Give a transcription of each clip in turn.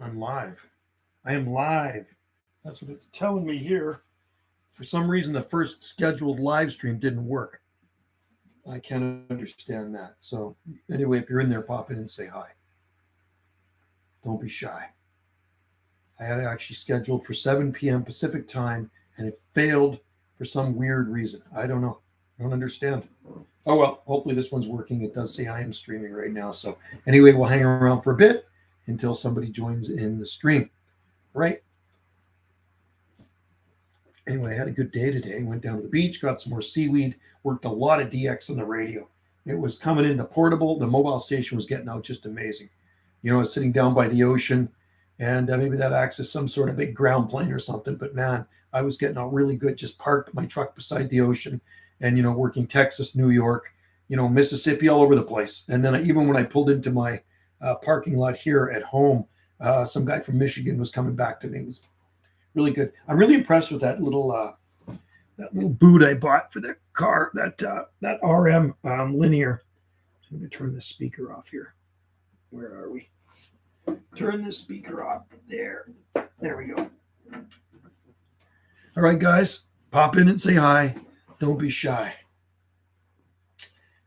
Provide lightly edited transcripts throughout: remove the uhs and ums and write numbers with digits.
I'm live. I am live. That's what it's telling me here. For some reason, the first scheduled live stream didn't work. I can't understand that. So, anyway, if you're in there, pop in and say hi. Don't be shy. I had actually scheduled for 7 p.m. Pacific time, and it failed for some weird reason. I don't know. I don't understand. Oh, well, hopefully this one's working. It does say I am streaming right now. So, anyway, we'll hang around for a bit until somebody joins in the stream. Right? Anyway, I had a good day today. Went down to the beach, got some more seaweed, worked a lot of DX on the radio. It was coming in the portable. The mobile station was getting out just amazing. You know, I was sitting down by the ocean, and maybe that acts as some sort of big ground plane or something. But man, I was getting out really good. Just parked my truck beside the ocean, and working Texas, New York, Mississippi, all over the place. And then even when I pulled into my parking lot here at home, some guy from Michigan was coming back to me. It was really good. I'm really impressed with that little boot I bought for the car, that RM linear. I'm going to turn the speaker off here. Where are we? Turn the speaker off. There we go. All right, guys, pop in and say hi. Don't be shy.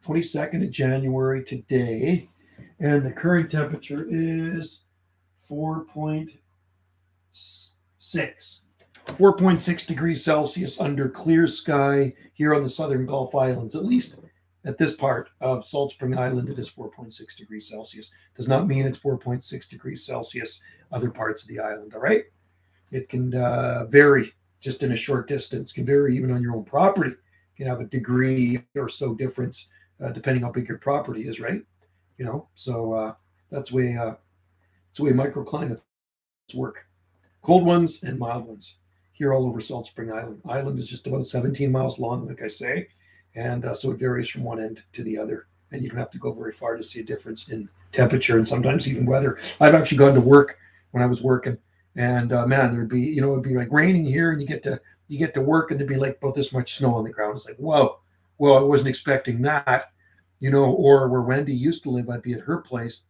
22nd of January today, and the current temperature is 4.6 degrees Celsius under clear sky here on the southern Gulf Islands. At least at this part of Salt Spring Island, it is 4.6 degrees Celsius. Does not mean it's 4.6 degrees Celsius other parts of the island, all right? It can vary just in a short distance. It can vary even on your own property. You can have a degree or so difference depending how big your property is, right? So that's the way microclimates work. Cold ones and mild ones here all over Salt Spring Island. Island is just about 17 miles long, like I say, and so it varies from one end to the other, and you don't have to go very far to see a difference in temperature and sometimes even weather. I've actually gone to work when I was working, and man, there'd be it'd be like raining here, and you get to work, and there'd be like about this much snow on the ground. It's like, whoa, I wasn't expecting that, Or where Wendy used to live, I'd be at her place,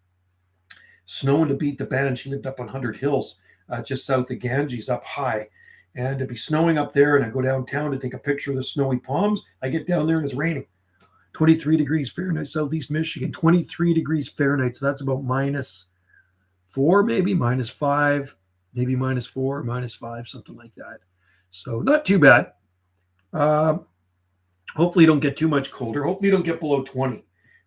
snowing to beat the band. She lived up on 100 Hills. Just south of Ganges, up high, and it'd be snowing up there, and I go downtown to take a picture of the snowy palms. I get down there and it's raining. 23 degrees Fahrenheit, southeast Michigan, 23 degrees Fahrenheit, so that's about -4, maybe -5, maybe -4, -5, something like that. So not too bad. Hopefully you don't get too much colder. Hopefully you don't get below 20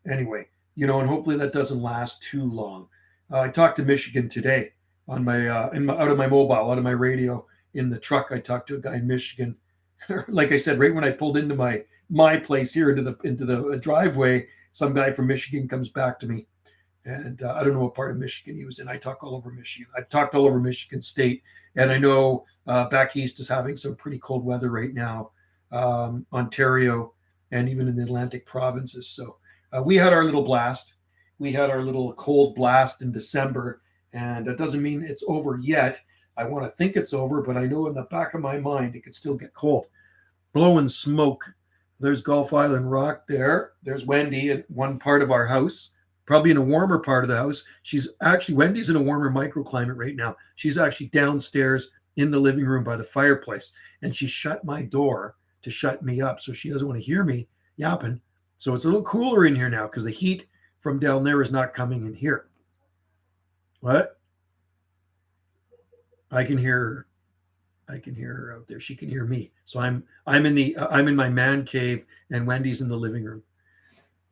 anyway, and hopefully that doesn't last too long. I talked to Michigan today on my out of my mobile, out of my radio in the truck. I talked to a guy in Michigan. Like I said, right when I pulled into my place here into the driveway, some guy from Michigan comes back to me, and I don't know what part of Michigan he was in. I talk all over Michigan. I've talked all over Michigan State, and I know back east is having some pretty cold weather right now, Ontario, and even in the Atlantic provinces. So we had our little blast. We had our little cold blast in December. And that doesn't mean it's over yet. I want to think it's over, but I know in the back of my mind it could still get cold. Blowing smoke. There's Gulf Island Rock there. There's Wendy in one part of our house, probably in a warmer part of the house. Wendy's in a warmer microclimate right now. She's actually downstairs in the living room by the fireplace. And she shut my door to shut me up, so she doesn't want to hear me yapping. So it's a little cooler in here now because the heat from down there is not coming in here. What? I can hear her out there. She can hear me. So I'm in my man cave, and Wendy's in the living room.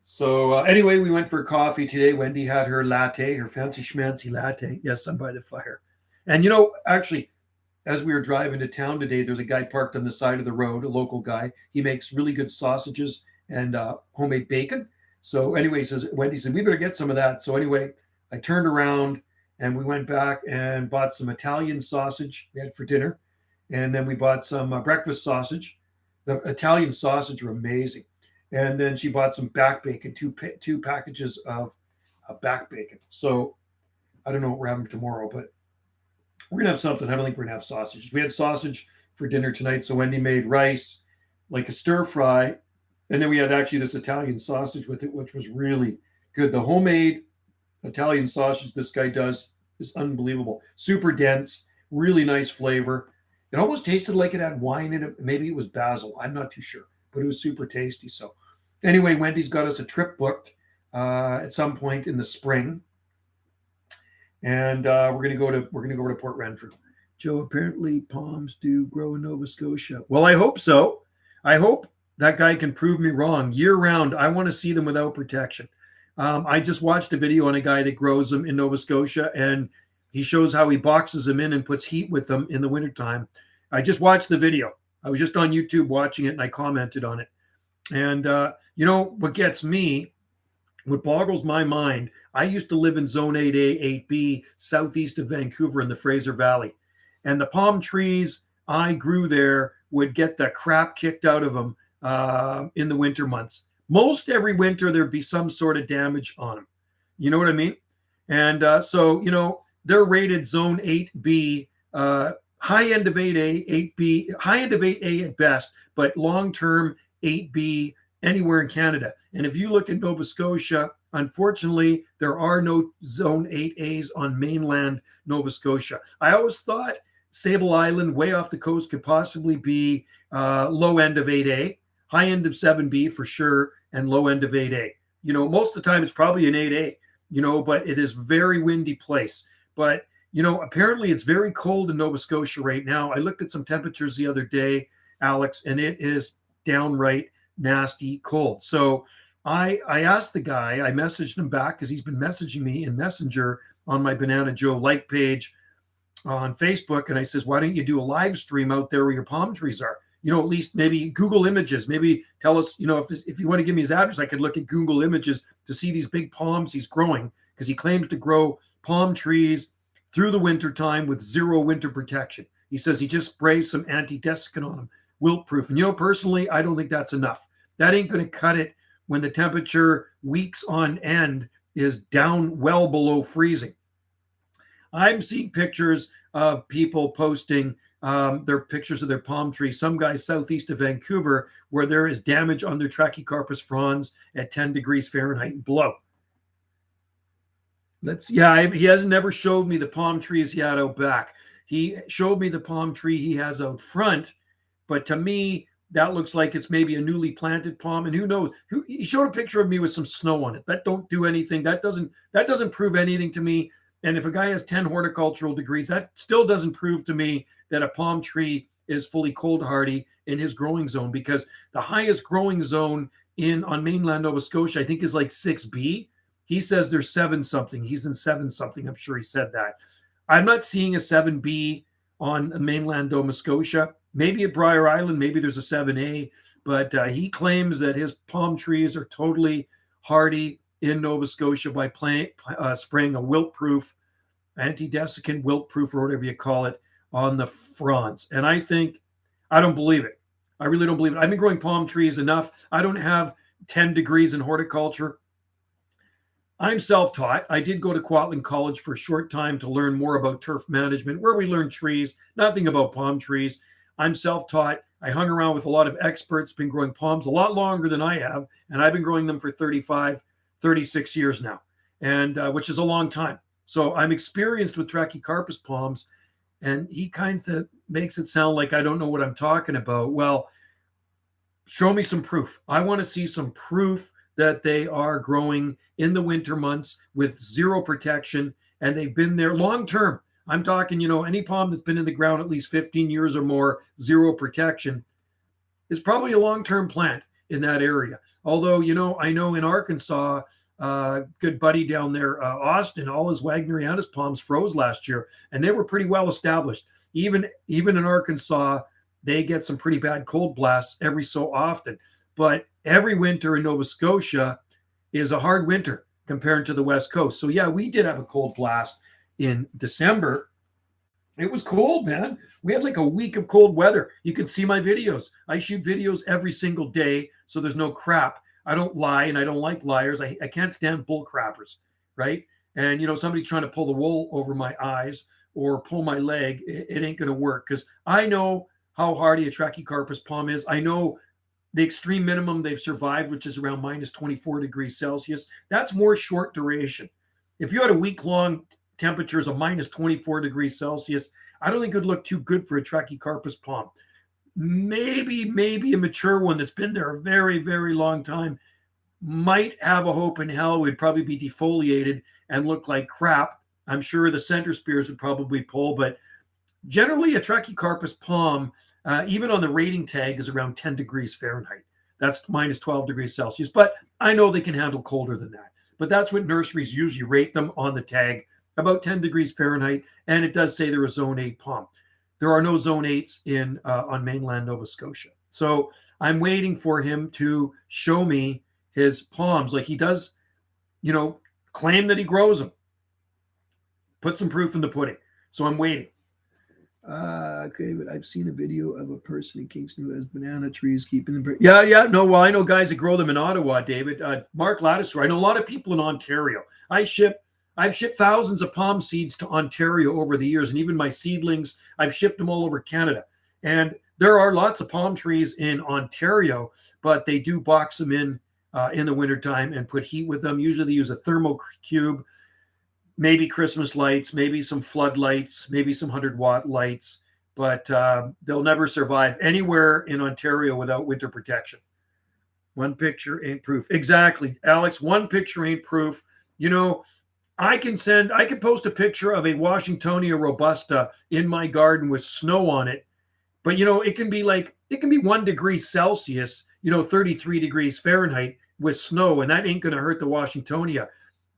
So anyway, we went for coffee today. Wendy had her latte, her fancy schmancy latte. Yes, I'm by the fire. And actually, as we were driving to town today, there's a guy parked on the side of the road, a local guy. He makes really good sausages and homemade bacon. So anyway, Wendy said, we better get some of that. So anyway, I turned around and we went back and bought some Italian sausage we had for dinner. And then we bought some breakfast sausage. The Italian sausage were amazing. And then she bought some back bacon, two packages of back bacon. So I don't know what we're having tomorrow, but we're going to have something. I don't think we're going to have sausages. We had sausage for dinner tonight. So Wendy made rice, like a stir fry. And then we had actually this Italian sausage with it, which was really good. The homemade Italian sausage this guy does It's unbelievable. Super dense, really nice flavor. It almost tasted like it had wine in it. Maybe it was basil. I'm not too sure, but it was super tasty. So, anyway, Wendy's got us a trip booked at some point in the spring, and we're gonna go to Port Renfrew. Joe, apparently palms do grow in Nova Scotia. Well, I hope so. I hope that guy can prove me wrong. Year round, I want to see them without protection. I just watched a video on a guy that grows them in Nova Scotia, and he shows how he boxes them in and puts heat with them in the wintertime. I just watched the video. I was just on YouTube watching it, and I commented on it. And what gets me, what boggles my mind, I used to live in Zone 8A, 8B, southeast of Vancouver in the Fraser Valley. And the palm trees I grew there would get the crap kicked out of them in the winter months. Most every winter, there'd be some sort of damage on them. You know what I mean? And they're rated Zone 8B, high end of 8A, 8B, high end of 8A at best, but long term 8B anywhere in Canada. And if you look at Nova Scotia, unfortunately, there are no Zone 8As on mainland Nova Scotia. I always thought Sable Island, way off the coast, could possibly be low end of 8A, high end of 7B for sure, and low end of 8A. Most of the time it's probably an 8A, but it is very windy place. But, apparently it's very cold in Nova Scotia right now. I looked at some temperatures the other day, Alex, and it is downright nasty cold. So I asked the guy, I messaged him back because he's been messaging me in Messenger on my Banana Joe like page on Facebook. And I says, why don't you do a live stream out there where your palm trees are? At least maybe Google Images, maybe tell us, if you want to give me his address, I could look at Google Images to see these big palms he's growing, because he claims to grow palm trees through the winter time with zero winter protection. He says he just sprays some anti-desiccant on them, wilt proof. And personally, I don't think that's enough. That ain't going to cut it when the temperature weeks on end is down well below freezing. I'm seeing pictures of people posting their pictures of their palm trees. Some guys southeast of Vancouver where there is damage on their Trachycarpus fronds at 10 degrees Fahrenheit and below. He hasn't never showed me the palm trees he had out back. He showed me the palm tree he has out front, but to me, that looks like it's maybe a newly planted palm, and who knows? He showed a picture of me with some snow on it. That don't do anything. That doesn't prove anything to me. And if a guy has 10 horticultural degrees, that still doesn't prove to me that a palm tree is fully cold hardy in his growing zone, because the highest growing zone on mainland Nova Scotia, I think, is like 6B. He says there's 7 something. He's in 7 something. I'm sure he said that. I'm not seeing a 7B on mainland Nova Scotia. Maybe at Briar Island, maybe there's a 7A, but he claims that his palm trees are totally hardy in Nova Scotia by spraying a wilt-proof, anti-desiccant wilt-proof, or whatever you call it, on the fronds. And I don't believe it. I really don't believe it. I've been growing palm trees enough. I don't have 10 degrees in horticulture. I'm self-taught. I did go to Kwantlen College for a short time to learn more about turf management, where we learn trees, nothing about palm trees. I'm self-taught. I hung around with a lot of experts, been growing palms a lot longer than I have, and I've been growing them for 35, 36 years now, and which is a long time. So I'm experienced with Trachycarpus palms, and he kind of makes it sound like I don't know what I'm talking about. Well, show me some proof. I want to see some proof that they are growing in the winter months with zero protection, and they've been there long term. I'm talking, any palm that's been in the ground at least 15 years or more, zero protection, is probably a long-term plant in that area. Although, I know in Arkansas, good buddy down there, Austin, all his Wagnerianus palms froze last year, and they were pretty well established. Even in Arkansas, they get some pretty bad cold blasts every so often. But every winter in Nova Scotia is a hard winter compared to the West Coast. So, yeah, we did have a cold blast in December. It was cold, man. We had like a week of cold weather. You can see my videos. I shoot videos every single day, so there's no crap. I don't lie, and I don't like liars. I can't stand bull crappers, right? And, somebody's trying to pull the wool over my eyes or pull my leg. It ain't going to work, because I know how hardy a Trachycarpus palm is. I know the extreme minimum they've survived, which is around minus 24 degrees Celsius. That's more short duration. If you had a week-long temperatures of minus 24 degrees Celsius. I don't think it would look too good for a Trachycarpus palm. Maybe a mature one that's been there a very, very long time might have a hope in hell. Would probably be defoliated and look like crap. I'm sure the center spears would probably pull, but generally a Trachycarpus palm, even on the rating tag, is around 10 degrees Fahrenheit. That's minus 12 degrees Celsius, but I know they can handle colder than that. But that's what nurseries usually rate them on the tag, about 10 degrees Fahrenheit, and it does say they're a zone 8 palm. There are no zone 8s in on mainland Nova Scotia. So I'm waiting for him to show me his palms like he does, claim that he grows them. Put some proof in the pudding. So I'm waiting. Okay, but I've seen a video of a person in Kingston who has banana trees keeping them. Yeah. No, well, I know guys that grow them in Ottawa, David. Mark Lattiser. I know a lot of people in Ontario. I've shipped thousands of palm seeds to Ontario over the years, and even my seedlings, I've shipped them all over Canada. And there are lots of palm trees in Ontario, but they do box them in the wintertime and put heat with them. Usually they use a thermocube, maybe Christmas lights, maybe some floodlights, maybe some 100-watt lights, but they'll never survive anywhere in Ontario without winter protection. One picture ain't proof. Exactly, Alex, one picture ain't proof. I can post a picture of a Washingtonia robusta in my garden with snow on it, but it can be 1 degree Celsius, 33 degrees Fahrenheit with snow, and that ain't going to hurt the Washingtonia.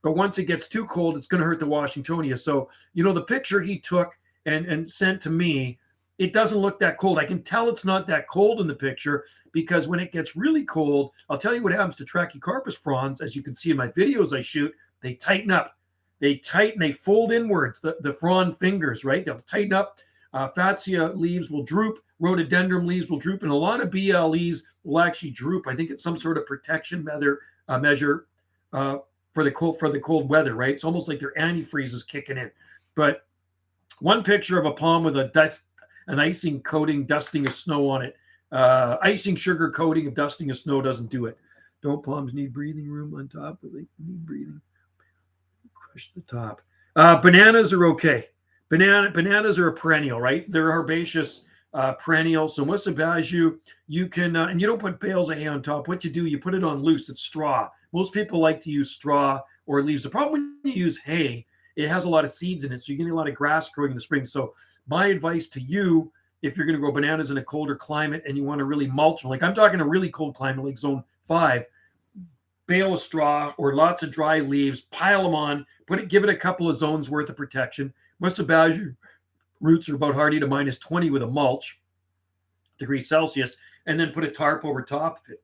But once it gets too cold, it's going to hurt the Washingtonia. So, the picture he took and sent to me, it doesn't look that cold. I can tell it's not that cold in the picture because when it gets really cold, I'll tell you what happens to Trachycarpus fronds. As you can see in my videos I shoot, they tighten up. They tighten, they fold inwards, the frond fingers, right? They'll tighten up. Fatsia leaves will droop. Rhododendron leaves will droop. And a lot of BLEs will actually droop. I think it's some sort of protection measure for the cold weather, right? It's almost like their antifreeze is kicking in. But one picture of a palm with an icing coating, dusting of snow on it. Icing sugar coating of dusting of snow doesn't do it. Don't palms need breathing room on top? But they need breathing. Crush the top. Bananas are okay. Bananas are a perennial, right? They're herbaceous perennial. So Musabaju, you can, and you don't put bales of hay on top. What you do, you put it on loose. It's straw. Most people like to use straw or leaves. The problem when you use hay, it has a lot of seeds in it, so you're getting a lot of grass growing in the spring. So my advice to you, if you're going to grow bananas in a colder climate and you want to really mulch them, like I'm talking a really cold climate, like zone 5, bale of straw or lots of dry leaves, pile them on, give it a couple of zones worth of protection. Musabaju roots are about hardy to minus 20 with a mulch degrees Celsius, and then put a tarp over top of it.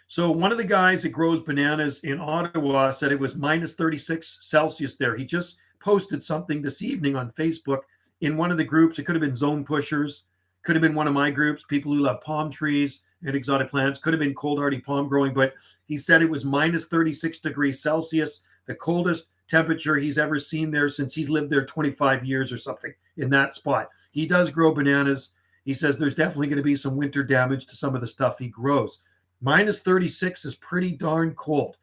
So one of the guys that grows bananas in Ottawa said it was minus 36 Celsius there. He just posted something this evening on Facebook in one of the groups. It could have been Zone Pushers, could have been one of my groups, people who love palm trees and exotic plants, could have been cold hardy palm growing, but he said it was minus 36 degrees Celsius, the coldest temperature he's ever seen there since he's lived there 25 years or something in that spot. He does grow bananas. He says there's definitely going to be some winter damage to some of the stuff he grows. Minus 36 is pretty darn cold.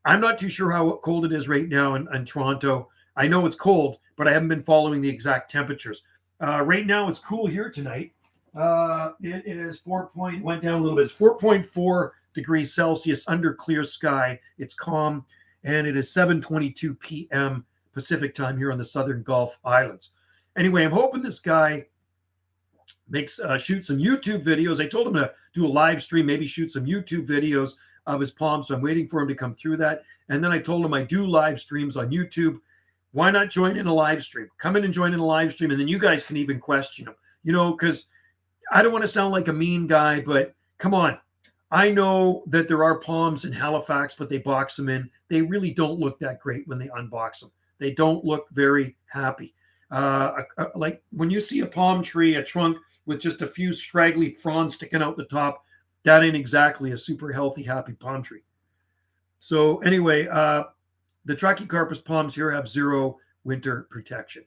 I'm not too sure how cold it is right now in Toronto. I know it's cold, but I haven't been following the exact temperatures. Right now, it's cool here tonight. It is went down a little bit. It's 4.4 degrees Celsius under clear sky. It's calm, and it is 7:22 p.m. Pacific time here on the Southern Gulf Islands. Anyway, I'm hoping this guy shoot some YouTube videos. I told him to do a live stream, maybe shoot some YouTube videos of his palms. So I'm waiting for him to come through that. And then I told him I do live streams on YouTube. Why not join in a live stream? Come in and join in a live stream, and then you guys can even question him. Because I don't want to sound like a mean guy, but come on. I know that there are palms in Halifax, but they box them in. They really don't look that great when they unbox them. They don't look very happy. Like when you see a palm tree, a trunk with just a few scraggly fronds sticking out the top, that ain't exactly a super healthy, happy palm tree. So anyway, the Trachycarpus palms here have zero winter protection,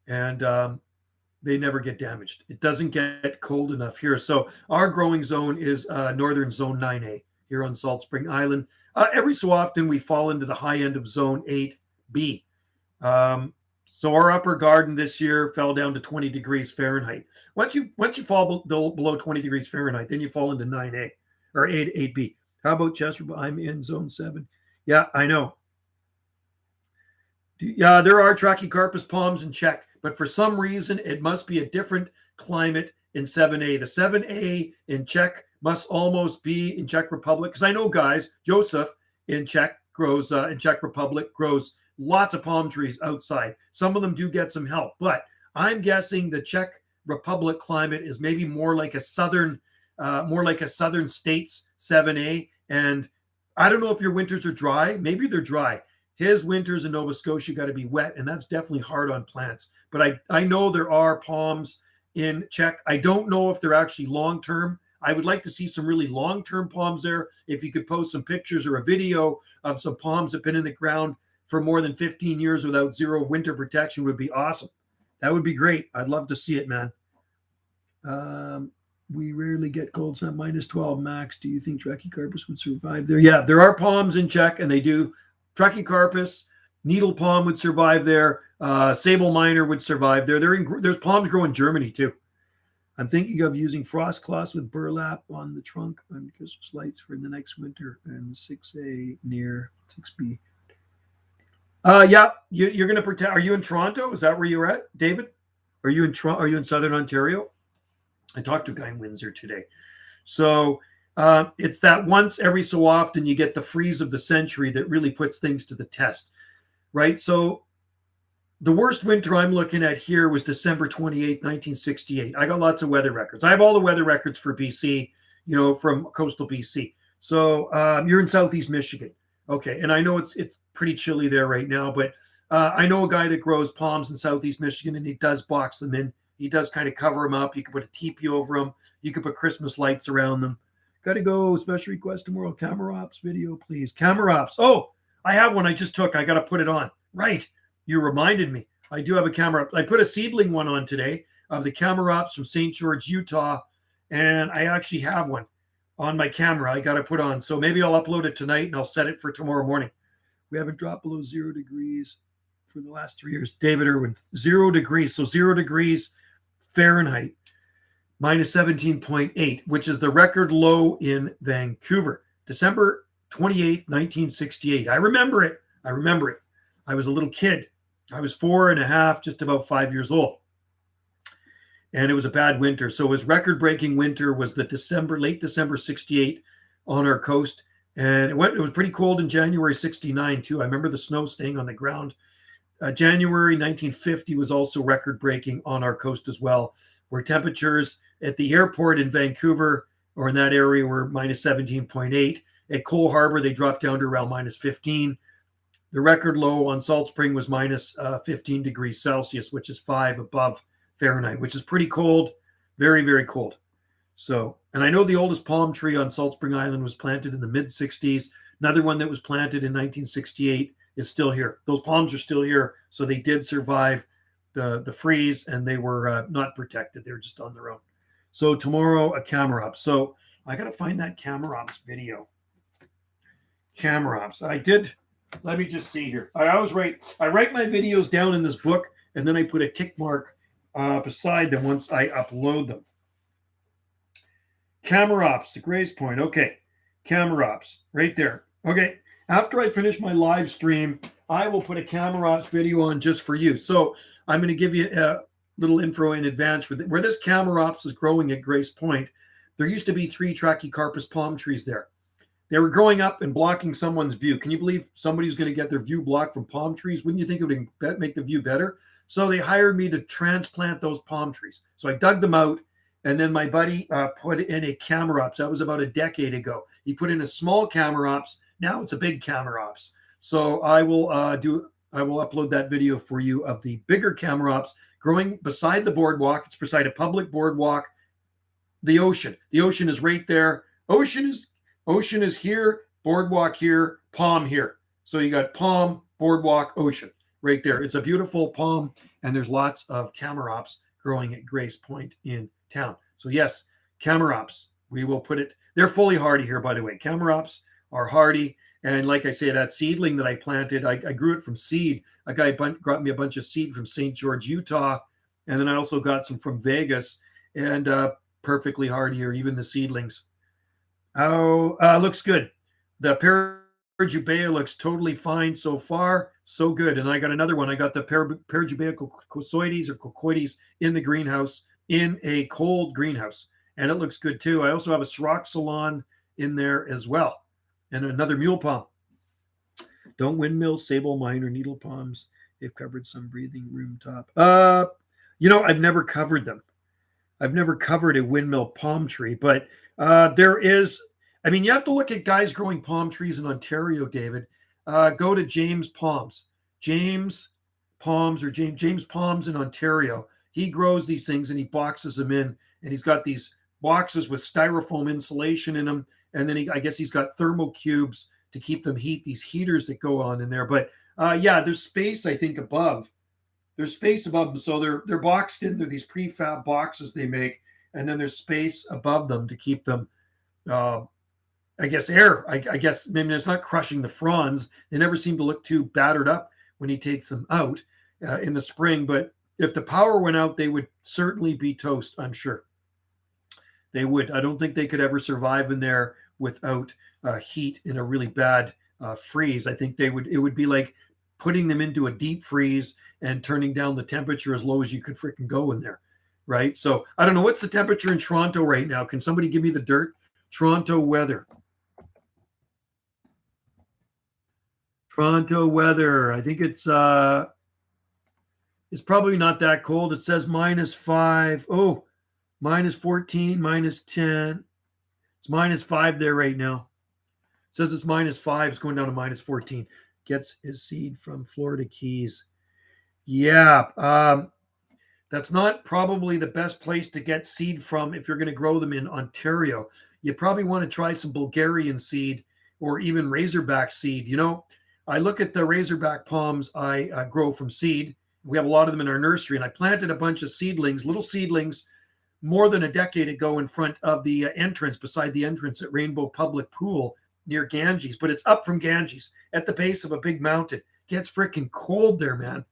and they never get damaged. It doesn't get cold enough here. So our growing zone is northern zone 9A here on Salt Spring Island. Every so often we fall into the high end of zone 8B. So our upper garden this year fell down to 20 degrees Fahrenheit. Once you fall below 20 degrees Fahrenheit, then you fall into 9A or 8B. How about Chester? I'm in zone 7. Yeah, I know. Yeah, there are Trachycarpus palms in Czech, but for some reason it must be a different climate in 7A. The 7A in Czech must almost be in Czech Republic, because I know guys, Joseph in Czech Republic grows lots of palm trees outside. Some of them do get some help, but I'm guessing the Czech Republic climate is maybe more like a southern states 7A. And I don't know if your winters are dry. Maybe they're dry. His winters in Nova Scotia got to be wet, and that's definitely hard on plants. But I know there are palms in Czech. I don't know if they're actually long term. I would like to see some really long term palms there. If you could post some pictures or a video of some palms that have been in the ground for more than 15 years without zero winter protection, would be awesome. That would be great. I'd love to see it, man. We rarely get cold snap -12 max. Do you think Trachycarpus would survive there? Yeah, there are palms in Czech, and they do. Trachycarpus, needle palm would survive there. Sable minor would survive there. There's palms grow in Germany too. I'm thinking of using frost cloths with burlap on the trunk on Christmas lights for the next winter, and 6A near 6B. Yeah, you're going to protect. Are you in Toronto? Is that where you're at, David? Are you in Toronto? Are you in Southern Ontario? I talked to a guy in Windsor today. So it's that once every so often you get the freeze of the century that really puts things to the test, right? So the worst winter I'm looking at here was December 28th, 1968. I got lots of weather records. I have all the weather records for BC, from coastal BC. So you're in Southeast Michigan. Okay. And I know it's pretty chilly there right now, but I know a guy that grows palms in Southeast Michigan, and he does box them in. He does kind of cover them up. You can put a teepee over them. You can put Christmas lights around them. Got to go. Special request tomorrow. Camera ops video, please. Camera ops. Oh, I have one I just took. I got to put it on. Right. You reminded me. I do have a camera up. I put a seedling one on today of the camera ops from St. George, Utah. And I actually have one on my camera I got to put on. So maybe I'll upload it tonight and I'll set it for tomorrow morning. We haven't dropped below 0 degrees for the last 3 years. David Irwin, 0 degrees. So 0 degrees Fahrenheit, -17.8, which is the record low in Vancouver, December 28th, 1968. I remember it. I was a little kid. I was 4.5, just about 5 years old. And it was a bad winter. So his record-breaking winter was the late December 68 on our coast. And it was pretty cold in January 69 too. I remember the snow staying on the ground. January 1950 was also record-breaking on our coast as well, where temperatures at the airport in Vancouver or in that area were -17.8. At Cole Harbor, they dropped down to around -15. The record low on Salt Spring was -15 degrees Celsius, which is 5 above Fahrenheit, which is pretty cold, very, very cold. So, and I know the oldest palm tree on Salt Spring Island was planted in the mid-60s. Another one that was planted in 1968 is still here. Those palms are still here, so they did survive the freeze, and they were not protected. They were just on their own. So tomorrow, a camera ops. So I got to find that camera ops video. Camera ops. I did. Let me just see here. I write my videos down in this book, and then I put a tick mark beside them once I upload them. Camera ops, the Grace Point. Okay. Camera ops right there. Okay. After I finish my live stream, I will put a camera ops video on just for you. So I'm going to give you a little info in advance. Where this camera ops is growing at Grace Point, there used to be 3 Trachycarpus palm trees there. They were growing up and blocking someone's view. Can you believe somebody's going to get their view blocked from palm trees? Wouldn't you think it would make the view better? So they hired me to transplant those palm trees. So I dug them out, and then my buddy put in a camera ops. That was about a decade ago. He put in a small camera ops. Now it's a big camera ops. So I will upload that video for you of the bigger camera ops growing beside the boardwalk. It's beside a public boardwalk. The ocean. The ocean is right there. Ocean is here, boardwalk here, palm here. So you got palm, boardwalk, ocean right there. It's a beautiful palm, and there's lots of camera ops growing at Grace Point in town. So yes, camera ops. We will put it. They're fully hardy here, by the way. Camera ops are hardy, And like I say, that seedling that I planted, I grew it from seed. A guy got me a bunch of seed from St. George, Utah. And then I also got some from Vegas, and perfectly hardy, or even the seedlings. Oh, looks good. The Parajubea looks totally fine so far. So good. And I got another one. I got the Parajubea cocoides or cocoides in the greenhouse, in a cold greenhouse. And it looks good too. I also have a Sroxylon in there as well. And another mule palm. Don't windmill, sable mine, or needle palms. They've covered some breathing room top. I've never covered them. I've never covered a windmill palm tree, but there is. I mean, you have to look at guys growing palm trees in Ontario, David. Go to James Palms. James Palms or James Palms in Ontario. He grows these things and he boxes them in, and he's got these boxes with styrofoam insulation in them, and then I guess he's got thermal cubes to keep them heat. These heaters that go on in there, but there's space I think above. There's space above them, so they're boxed in. They're these prefab boxes they make, and then there's space above them to keep them. I guess air. I guess maybe it's not crushing the fronds. They never seem to look too battered up when he takes them out in the spring. But if the power went out, they would certainly be toast. I'm sure they would. I don't think they could ever survive in there without heat in a really bad freeze. I think they would. It would be like putting them into a deep freeze and turning down the temperature as low as you could freaking go in there, right? So I don't know, what's the temperature in Toronto right now? Can somebody give me the dirt? Toronto weather. Toronto weather. I think it's probably not that cold. It says -5. Oh, -14, -10. It's -5 there right now. It says it's -5. It's going down to -14. Gets his seed from Florida Keys. Yeah, that's not probably the best place to get seed from if you're going to grow them in Ontario. You probably want to try some Bulgarian seed or even Razorback seed. I look at the Razorback palms I grow from seed. We have a lot of them in our nursery, and I planted a bunch of seedlings, little seedlings, more than a decade ago in front of the entrance, beside the entrance at Rainbow Public Pool near Ganges. But it's up from Ganges at the base of a big mountain. Gets freaking cold there, man.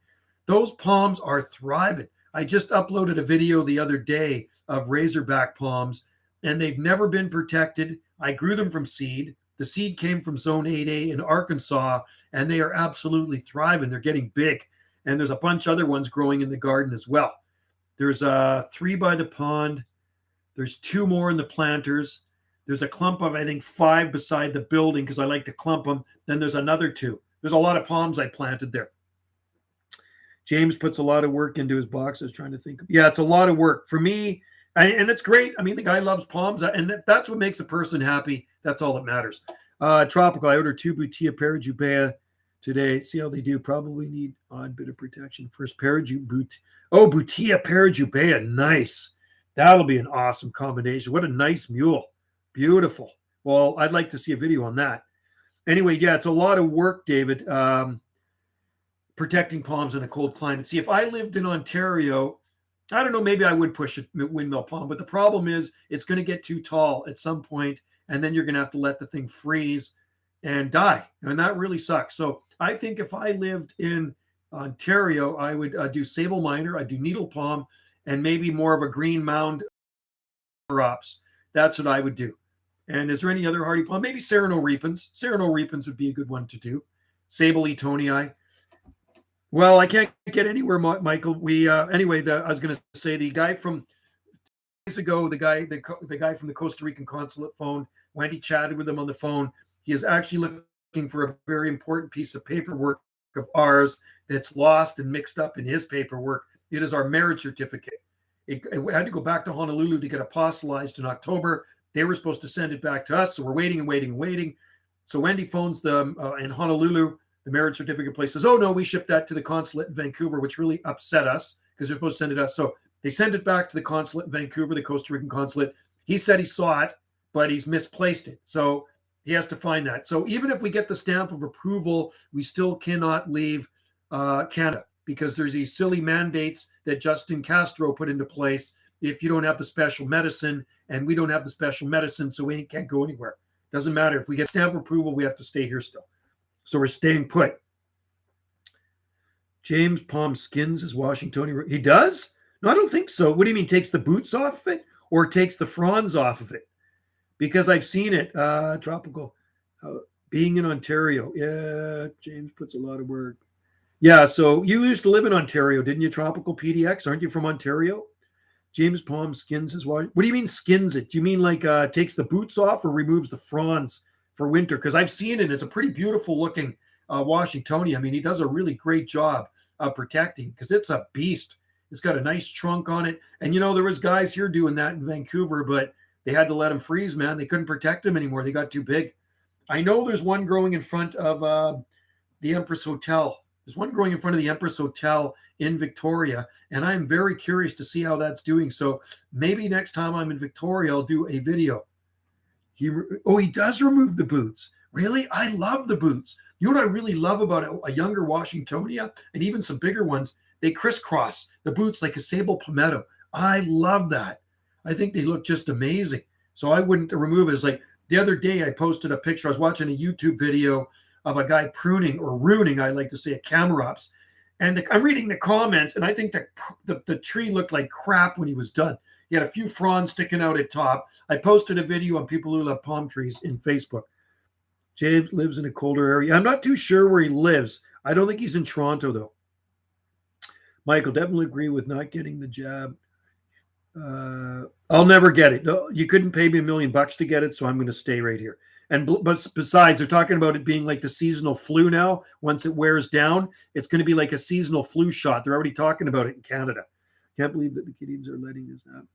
Those palms are thriving. I just uploaded a video the other day of Razorback palms, and they've never been protected. I grew them from seed. The seed came from Zone 8A in Arkansas, and they are absolutely thriving. They're getting big. And there's a bunch of other ones growing in the garden as well. There's 3 by the pond. There's 2 more in the planters. There's a clump of, I think, 5 beside the building because I like to clump them. Then there's another 2. There's a lot of palms I planted there. James puts a lot of work into his boxes, trying to think. Yeah, it's a lot of work for me. And it's great. I mean, the guy loves palms, and that's what makes a person happy. That's all that matters. Tropical. I ordered 2 Butia Parajubea today. See how they do. Probably need odd bit of protection. First Butia Parajubea. Nice. That'll be an awesome combination. What a nice mule. Beautiful. Well, I'd like to see a video on that. Anyway, yeah, it's a lot of work, David, protecting palms in a cold climate. See, if I lived in Ontario, I don't know, maybe I would push a windmill palm, but the problem is it's going to get too tall at some point, and then you're going to have to let the thing freeze and die, and that really sucks. So I think if I lived in Ontario, I would do sable minor, I'd do needle palm, and maybe more of a green mound ups. That's what I would do. And is there any other hardy palm? Maybe Sereno repens. Sereno repens would be a good one to do. Sable etonii. Well, I can't get anywhere, Michael. I was going to say the guy from days ago, the guy from the Costa Rican consulate phone. Wendy chatted with him on the phone. He is actually looking for a very important piece of paperwork of ours that's lost and mixed up in his paperwork. It is our marriage certificate. It had to go back to Honolulu to get apostolized in October. They were supposed to send it back to us, so we're waiting and waiting and waiting. So Wendy phones them in Honolulu. The marriage certificate place says, "Oh no, we shipped that to the consulate in Vancouver," which really upset us because they're supposed to send it to us. So they send it back to the consulate in Vancouver, the Costa Rican consulate. He said he saw it, but he's misplaced it. So he has to find that. So even if we get the stamp of approval, we still cannot leave Canada because there's these silly mandates that Justin Castro put into place. If you don't have the special medicine, and we don't have the special medicine, so we can't go anywhere. Doesn't matter. If we get stamp approval, we have to stay here still. So we're staying put. James Palm skins his Washingtonian. He does? No, I don't think so. What do you mean? Takes the boots off of it or takes the fronds off of it? Because I've seen it. Tropical. Being in Ontario. Yeah, James puts a lot of work. Yeah, so you used to live in Ontario, didn't you, Tropical PDX? Aren't you from Ontario? James Palm skins his What do you mean skins it? Do you mean like takes the boots off or removes the fronds for winter? Because I've seen it. It's a pretty beautiful looking Washingtonia. I mean, he does a really great job of protecting because it's a beast. It's got a nice trunk on it. And, you know, there was guys here doing that in Vancouver, but they had to let him freeze, man. They couldn't protect him anymore. They got too big. I know there's one growing in front of the Empress Hotel. There's one growing in front of the Empress Hotel in Victoria, and I'm very curious to see how that's doing. So maybe next time I'm in Victoria, I'll do a video. He does remove the boots. Really? I love the boots. You know what I really love about a younger Washingtonia and even some bigger ones? They crisscross the boots like a sable palmetto. I love that. I think they look just amazing. So I wouldn't remove it. It's like the other day I posted a picture. I was watching a YouTube video of a guy pruning or ruining, I like to say, a Camerops. And I'm reading the comments, and I think the tree looked like crap when he was done. He had a few fronds sticking out at top. I posted a video on people who love palm trees in Facebook. James lives in a colder area. I'm not too sure where he lives. I don't think he's in Toronto, though. Michael, definitely agree with not getting the jab. I'll never get it. No, you couldn't pay me $1 million to get it, so I'm going to stay right here. But besides, they're talking about it being like the seasonal flu now. Once it wears down, it's going to be like a seasonal flu shot. They're already talking about it in Canada. Can't believe that the Canadians are letting this happen.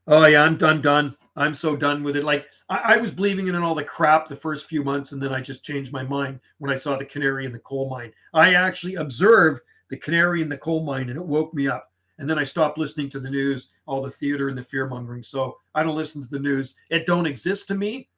Oh yeah, I'm done. I'm so done with it. Like I was believing in all the crap the first few months, and then I just changed my mind when I saw the canary in the coal mine. I actually observed the canary in the coal mine, and it woke me up. And then I stopped listening to the news, all the theater and the fear mongering. So I don't listen to the news. It don't exist to me.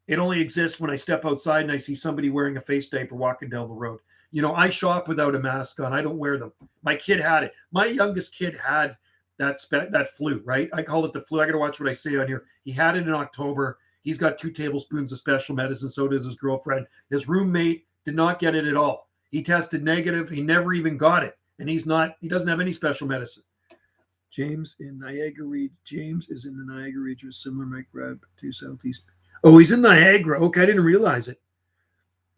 It only exists when I step outside and I see somebody wearing a face diaper walking down the road. You know, I shop without a mask on. I don't wear them. My kid had it. My youngest kid had that flu, right? I call it the flu. I got to watch what I say on here. He had it in October. He's got 2 tablespoons of special medicine. So does his girlfriend. His roommate did not get it at all. He tested negative. He never even got it. And he doesn't have any special medicine. James in Niagara region. James is in the Niagara region, similar microbe to Southeast. Oh, he's in Niagara. Okay, I didn't realize it.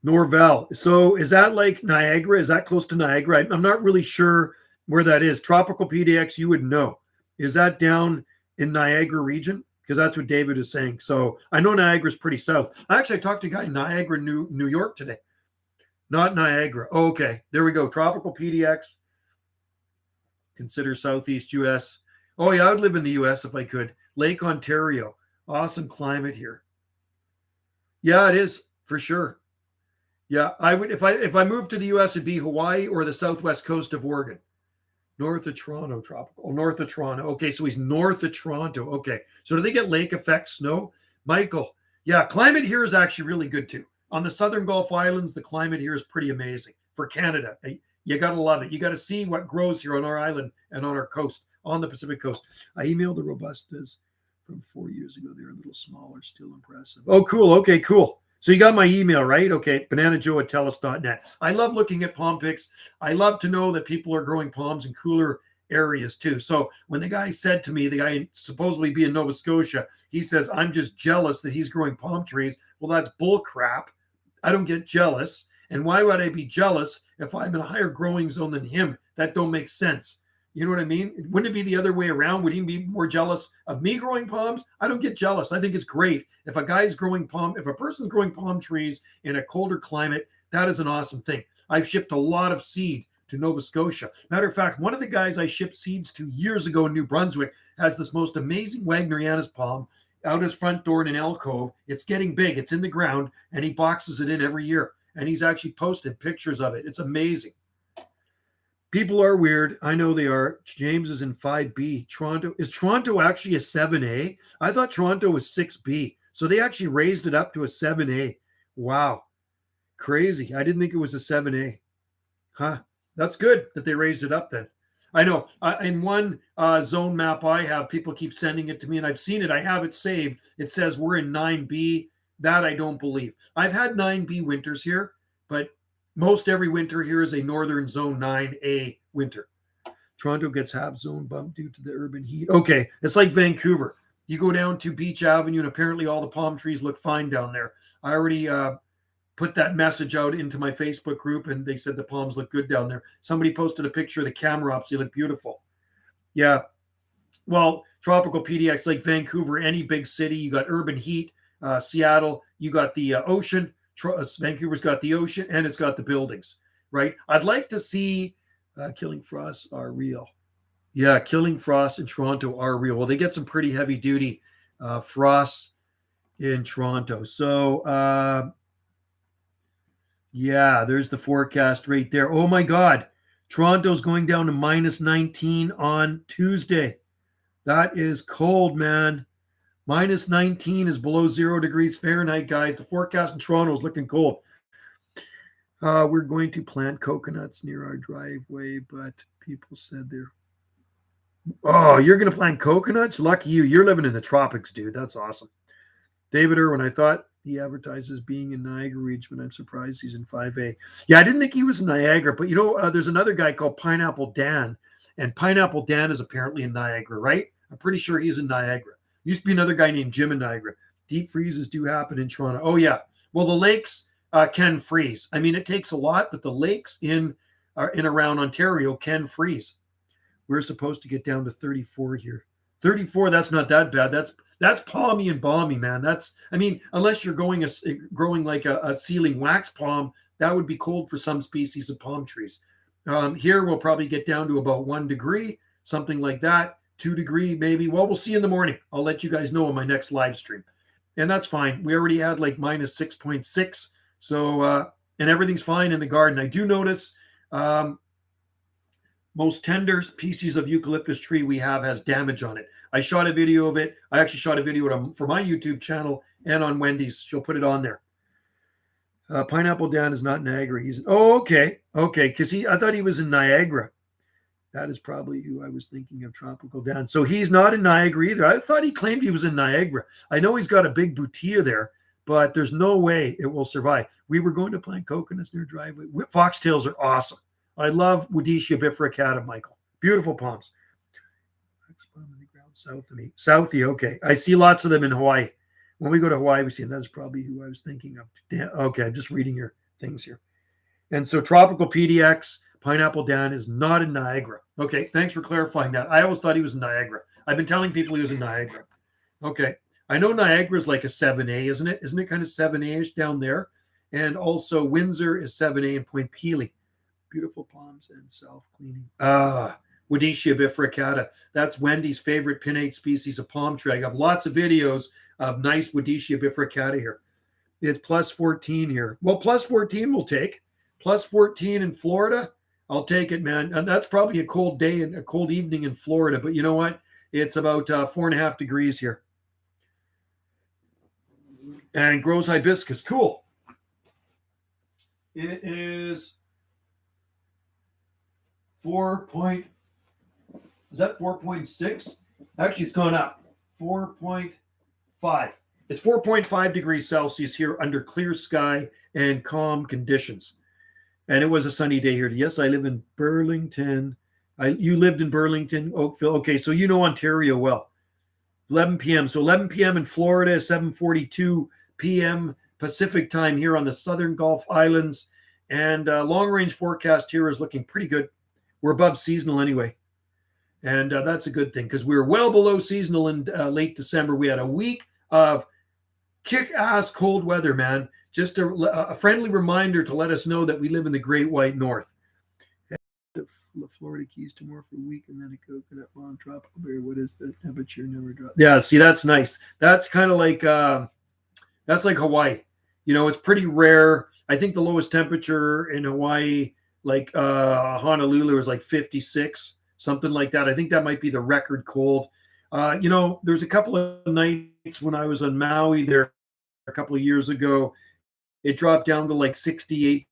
Norvell. So is that like Niagara? Is that close to Niagara? I'm not really sure where that is. Tropical PDX, you would know. Is that down in Niagara region? Because that's what David is saying. So I know Niagara's pretty south. I talked to a guy in Niagara, New York today. Not Niagara. Oh, okay, there we go. Tropical PDX. Consider Southeast U.S. Oh yeah, I would live in the U.S. if I could. Lake Ontario. Awesome climate here. Yeah, it is for sure. Yeah, I would if I moved to the U.S. It'd be Hawaii or the southwest coast of Oregon, north of Toronto, tropical. Oh, north of Toronto. Okay, so he's north of Toronto. Okay, so do they get lake effect snow, Michael? Yeah, climate here is actually really good too. On the southern Gulf Islands, the climate here is pretty amazing for Canada. You got to love it. You got to see what grows here on our island and on our coast, on the Pacific coast. I emailed the Robustas from 4 years ago. They're a little smaller, still impressive. Oh, cool. Okay, cool. So you got my email, right? Okay, bananajoe@telus.net. I love looking at palm pics. I love to know that people are growing palms in cooler areas too. So when the guy said to me, the guy supposedly be in Nova Scotia, he says, I'm just jealous that he's growing palm trees. Well, that's bull crap. I don't get jealous. And why would I be jealous if I'm in a higher growing zone than him? That don't make sense. You know what I mean? Wouldn't it be the other way around? Would he be more jealous of me growing palms? I don't get jealous. I think it's great. If a person's growing palm trees in a colder climate, that is an awesome thing. I've shipped a lot of seed to Nova Scotia. Matter of fact, one of the guys I shipped seeds to years ago in New Brunswick has this most amazing Wagnerianus palm out his front door in an alcove. It's getting big. It's in the ground, and he boxes it in every year. And he's actually posted pictures of it. It's amazing. People are weird. I know they are. James is in 5B. Is Toronto actually a 7A? I thought Toronto was 6B. So they actually raised it up to a 7A. Wow. Crazy. I didn't think it was a 7A. Huh. That's good that they raised it up then. I know. In one zone map I have, people keep sending it to me, and I've seen it. I have it saved. It says we're in 9B. That I don't believe. I've had 9B winters here, but most every winter here is a northern zone 9A winter. Toronto gets half zone bump due to the urban heat. Okay, it's like Vancouver. You go down to Beach Avenue, and apparently all the palm trees look fine down there. I already put that message out into my Facebook group, and they said the palms look good down there. Somebody posted a picture of the camera ops. They look beautiful. Yeah. Well, tropical PDX, like Vancouver, any big city, you got urban heat. Seattle, you got the ocean. Vancouver's got the ocean, and it's got the buildings, right? I'd like to see killing frosts are real. Yeah, killing frosts in Toronto are real. Well, they get some pretty heavy duty frosts in Toronto. So, yeah, there's the forecast right there. Oh my God. Toronto's going down to minus 19 on Tuesday. That is cold, man. Minus 19 is below 0 degrees Fahrenheit, guys. The forecast in Toronto is looking cold. We're going to plant coconuts near our driveway, but people said they're... Oh, you're going to plant coconuts? Lucky you. You're living in the tropics, dude. That's awesome. David Irwin, I thought he advertises being in Niagara region, but I'm surprised he's in 5A. Yeah, I didn't think he was in Niagara, but there's another guy called Pineapple Dan, and Pineapple Dan is apparently in Niagara, right? I'm pretty sure he's in Niagara. Used to be another guy named Jim in Niagara. Deep freezes do happen in Toronto. Oh, yeah. Well, the lakes can freeze. I mean, it takes a lot, but the lakes in around Ontario can freeze. We're supposed to get down to 34 here. 34, that's not that bad. That's palmy and balmy, man. Unless you're growing like a ceiling wax palm, that would be cold for some species of palm trees. Here, we'll probably get down to about 1 degree, something like that. 2 degree, maybe. Well, we'll see in the morning. I'll let you guys know on my next live stream. And that's fine. We already had like minus 6.6. So, and everything's fine in the garden. I do notice most tender species of eucalyptus tree we have has damage on it. I shot a video of it. I actually shot a video for my YouTube channel and on Wendy's. She'll put it on there. Pineapple Dan is not Niagara. Okay. Because I thought he was in Niagara. That is probably who I was thinking of, Tropical Dan. So he's not in Niagara either. I thought he claimed he was in Niagara. I know he's got a big boutia there, but there's no way it will survive. We were going to plant coconuts near driveway. Foxtails are awesome. I love Woodiscia bifurcata, Michael. Beautiful palms. South of me. Southie, okay. I see lots of them in Hawaii. When we go to Hawaii, we see them. That's probably who I was thinking of. Okay, I'm just reading your things here. And so Tropical PDX, Pineapple Dan is not in Niagara. Okay, thanks for clarifying that. I always thought he was in Niagara. I've been telling people he was in Niagara. Okay. I know Niagara is like a 7A, isn't it? Isn't it kind of 7A-ish down there? And also Windsor is 7A and Point Pelee. Beautiful palms and self-cleaning. Woodiscia bifurcata. That's Wendy's favorite pinnate species of palm tree. I got lots of videos of nice Woodiscia bifurcata here. It's plus 14 here. Well, plus 14 we'll take. Plus 14 in Florida, I'll take it, man. And that's probably a cold day and a cold evening in Florida. But you know what? It's about 4.5 degrees here. And grows hibiscus. Cool. It is 4.6? Actually, it's gone up. 4.5. It's 4.5 degrees Celsius here under clear sky and calm conditions. And it was a sunny day here. Yes, I live in Burlington. You lived in Burlington, Oakville. Okay, so you know Ontario well. 11 p.m. So 11 p.m. in Florida, 7:42 p.m. Pacific time here on the Southern Gulf Islands. And long-range forecast here is looking pretty good. We're above seasonal anyway. And that's a good thing because we were well below seasonal in late December. We had a week of kick-ass cold weather, man. Just a friendly reminder to let us know that we live in the Great White North. The Florida Keys tomorrow for a week, and then a coconut palm tropical berry. What is the temperature? Never drop. Yeah, see, that's nice. That's kind of like that's like Hawaii. You know, it's pretty rare. I think the lowest temperature in Hawaii, like Honolulu, is like 56, something like that. I think that might be the record cold. You know, there's a couple of nights when I was on Maui there a couple of years ago. It dropped down to like 68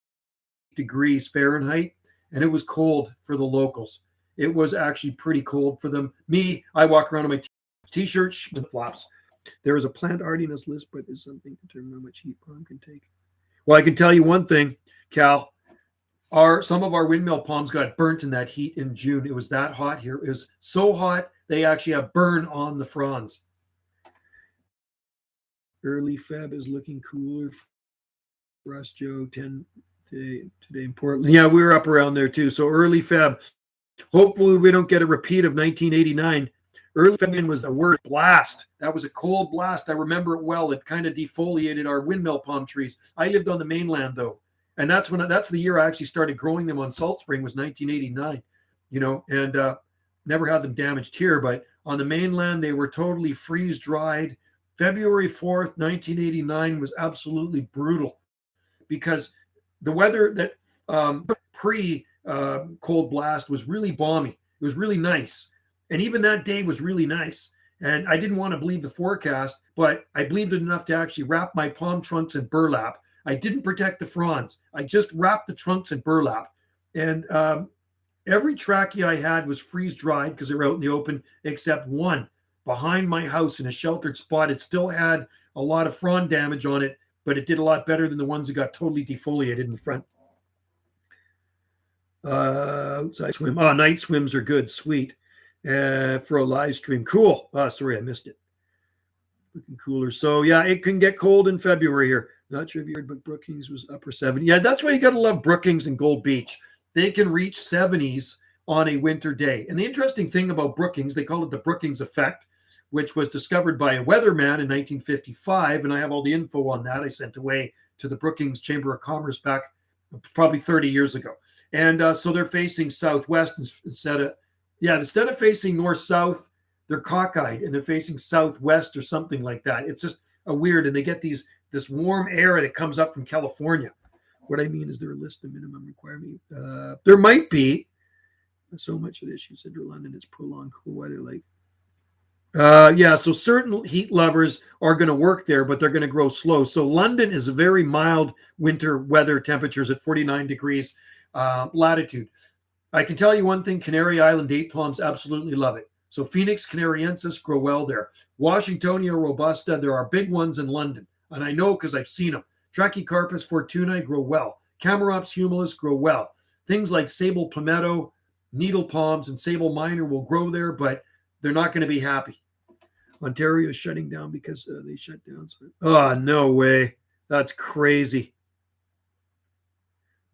degrees Fahrenheit, and it was cold for the locals. It was actually pretty cold for them. Me, I walk around in my t-shirt, flip-flops. There is a plant hardiness list, but is something to determine how much heat palm can take. Well, I can tell you one thing, Cal. Some of our windmill palms got burnt in that heat in June. It was that hot here. It was so hot they actually have burn on the fronds. Early Feb is looking cooler for us, Joe. 10 today in Portland. Yeah, we were up around there too. So early Feb. Hopefully we don't get a repeat of 1989. Early February was the worst blast. That was a cold blast. I remember it well. It kind of defoliated our windmill palm trees. I lived on the mainland though, and that's the year I actually started growing them on Salt Spring was 1989. And never had them damaged here, but on the mainland they were totally freeze dried. February 4th, 1989 was absolutely brutal because the weather that pre cold blast was really balmy. It was really nice. And even that day was really nice. And I didn't want to believe the forecast, but I believed it enough to actually wrap my palm trunks in burlap. I didn't protect the fronds. I just wrapped the trunks in burlap. And every trachea I had was freeze dried because they were out in the open, except one behind my house in a sheltered spot. It still had a lot of frond damage on it, but it did a lot better than the ones that got totally defoliated in the front. Outside swim. Oh, night swims are good. Sweet. For a live stream. Cool. Sorry, I missed it. Looking cooler. So yeah, it can get cold in February here. Not sure if you heard, but Brookings was upper 70. Yeah, that's why you got to love Brookings and Gold Beach. They can reach 70s on a winter day. And the interesting thing about Brookings, they call it the Brookings Effect, which was discovered by a weatherman in 1955. And I have all the info on that. I sent away to the Brookings Chamber of Commerce back probably 30 years ago. And so they're facing southwest instead of facing north-south, they're cockeyed and they're facing southwest or something like that. It's just a weird, and they get this warm air that comes up from California. What I mean is there a list of minimum requirement? There might be. So much of the issue said London is prolonged cool weather. So certain heat lovers are going to work there, but they're going to grow slow. So London is a very mild winter weather temperatures at 49 degrees latitude. I can tell you one thing, Canary Island date palms absolutely love it. So Phoenix canariensis grow well there. Washingtonia robusta, there are big ones in London. And I know because I've seen them. Trachycarpus fortunae grow well. Camarops humilis grow well. Things like sable palmetto, needle palms, and sable minor will grow there, but they're not going to be happy. Ontario is shutting down because they shut down. Oh, no way. That's crazy.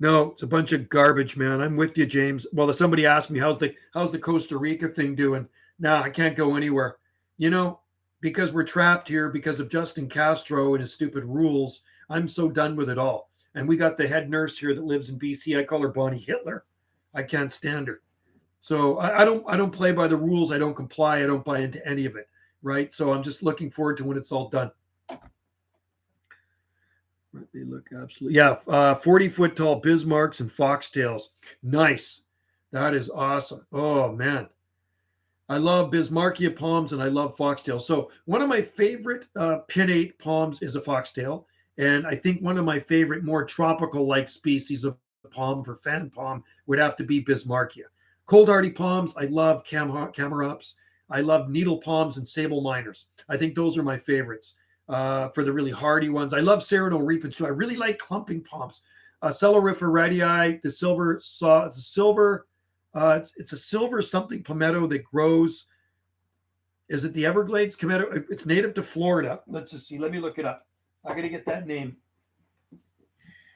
No, it's a bunch of garbage, man. I'm with you, James. Well, somebody asked me, how's the Costa Rica thing doing? Nah, I can't go anywhere. Because we're trapped here because of Justin Castro and his stupid rules. I'm so done with it all. And we got the head nurse here that lives in BC. I call her Bonnie Hitler. I can't stand her. So I don't play by the rules. I don't comply. I don't buy into any of it. Right. So I'm just looking forward to when it's all done. They look absolutely, 40-foot tall Bismarcks and foxtails. Nice. That is awesome. Oh, man. I love Bismarckia palms and I love foxtails. So one of my favorite pinnate palms is a foxtail. And I think one of my favorite more tropical-like species of palm for fan palm would have to be Bismarckia. Cold hardy palms, I love Camarops. I love needle palms and sable minors. I think those are my favorites. For the really hardy ones. I love Sereno repens too. I really like clumping palms. Celerifer radii, the silver saw, it's a silver something palmetto that grows. Is it the Everglades palmetto? It's native to Florida. Let's just see. Let me look it up. I got to get that name.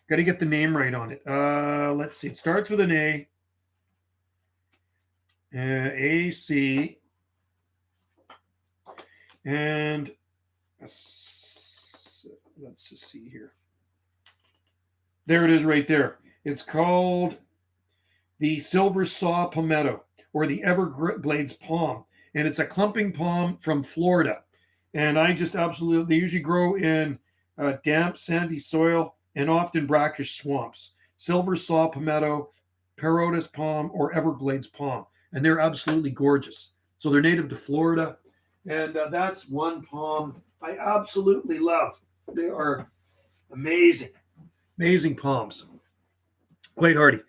Got to get the name right on it. Let's see. It starts with an A. AC. And let's just see here. There it is right there. It's called the Silver Saw Palmetto or the Everglades palm. And it's a clumping palm from Florida. And I just absolutely, they usually grow in damp, sandy soil and often brackish swamps. Silver Saw Palmetto, Perotis palm, or Everglades palm. And they're absolutely gorgeous. So they're native to Florida. And that's one palm I absolutely love. They are amazing, amazing palms. Quite hardy.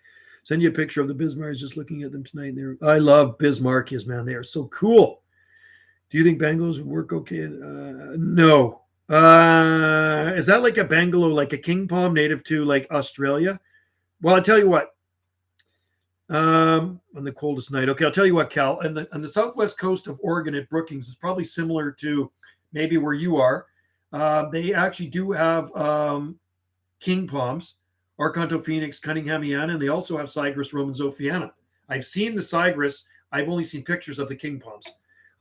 Send you a picture of the Bismarcks, just looking at them tonight. I love Bismarckias, man. They are so cool. Do you think bungalows would work okay? No. Is that like a bungalow, like a king palm native to like Australia? Well, I'll tell you what. On the coldest night. Okay, I'll tell you what, Cal. On the southwest coast of Oregon at Brookings, it's probably similar to maybe where you are. They actually do have king palms, Arcanto Phoenix, Cunninghamiana, and they also have Cygrus Romanzophiana. I've seen the Cygrus. I've only seen pictures of the king palms.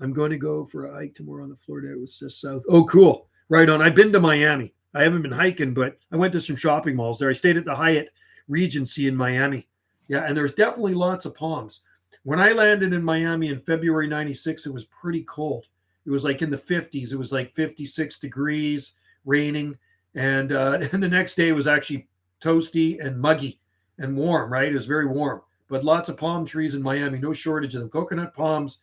I'm going to go for a hike tomorrow on the Florida. It was just south. Oh, cool. Right on. I've been to Miami. I haven't been hiking, but I went to some shopping malls there. I stayed at the Hyatt Regency in Miami. Yeah, and there's definitely lots of palms. When I landed in Miami in February 96, it was pretty cold. It was like in the 50s. It was like 56 degrees, raining. And and the next day was actually toasty and muggy and warm, right? It was very warm. But lots of palm trees in Miami, no shortage of them. Coconut palms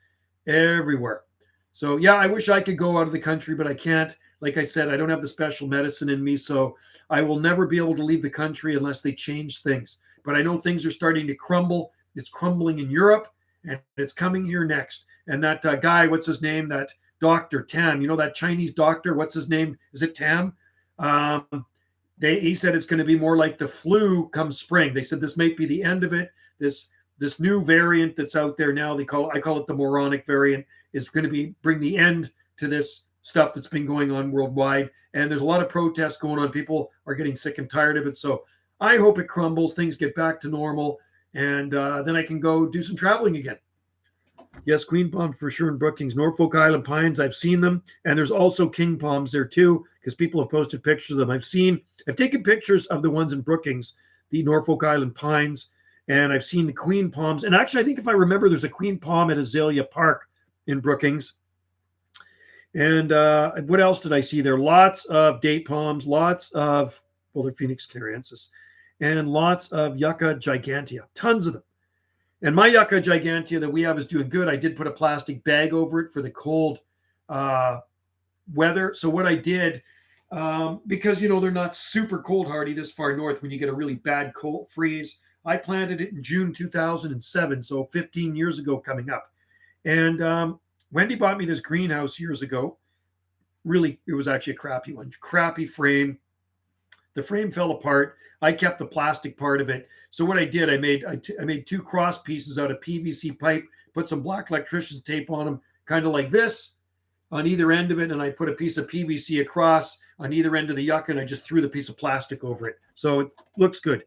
everywhere. So yeah, I wish I could go out of the country, but I can't. Like I said, I don't have the special medicine in me, so I will never be able to leave the country unless they change things. But I know things are starting to crumble. It's crumbling in Europe, and it's coming here next. And that guy, what's his name? That doctor, Tam, you know, that Chinese doctor, what's his name? Is it Tam? He said it's going to be more like the flu come spring. They said this might be the end of it. This new variant that's out there now, I call it the moronic variant, is going to bring the end to this stuff that's been going on worldwide. And there's a lot of protests going on. People are getting sick and tired of it. So I hope it crumbles, things get back to normal, and then I can go do some traveling again. Yes, queen palms for sure in Brookings. Norfolk Island pines, I've seen them. And there's also king palms there too, because people have posted pictures of them. I've taken pictures of the ones in Brookings, the Norfolk Island pines, and I've seen the queen palms. And actually, I think if I remember, there's a queen palm at Azalea Park in Brookings. And what else did I see there? Lots of date palms, lots of, well, they're Phoenix canarensis, and lots of Yucca gigantea, tons of them. And my Yucca gigantea that we have is doing good. I did put a plastic bag over it for the cold weather. So what I did, because, you know, they're not super cold hardy this far north when you get a really bad cold freeze, I planted it in June 2007, so 15 years ago coming up. And Wendy bought me this greenhouse years ago. Really, it was actually a crappy one, crappy frame. The frame fell apart. I kept the plastic part of it. So what I did, I made two cross pieces out of PVC pipe, put some black electrician's tape on them, kind of like this on either end of it. And I put a piece of PVC across on either end of the yucca, and I just threw the piece of plastic over it. So it looks good.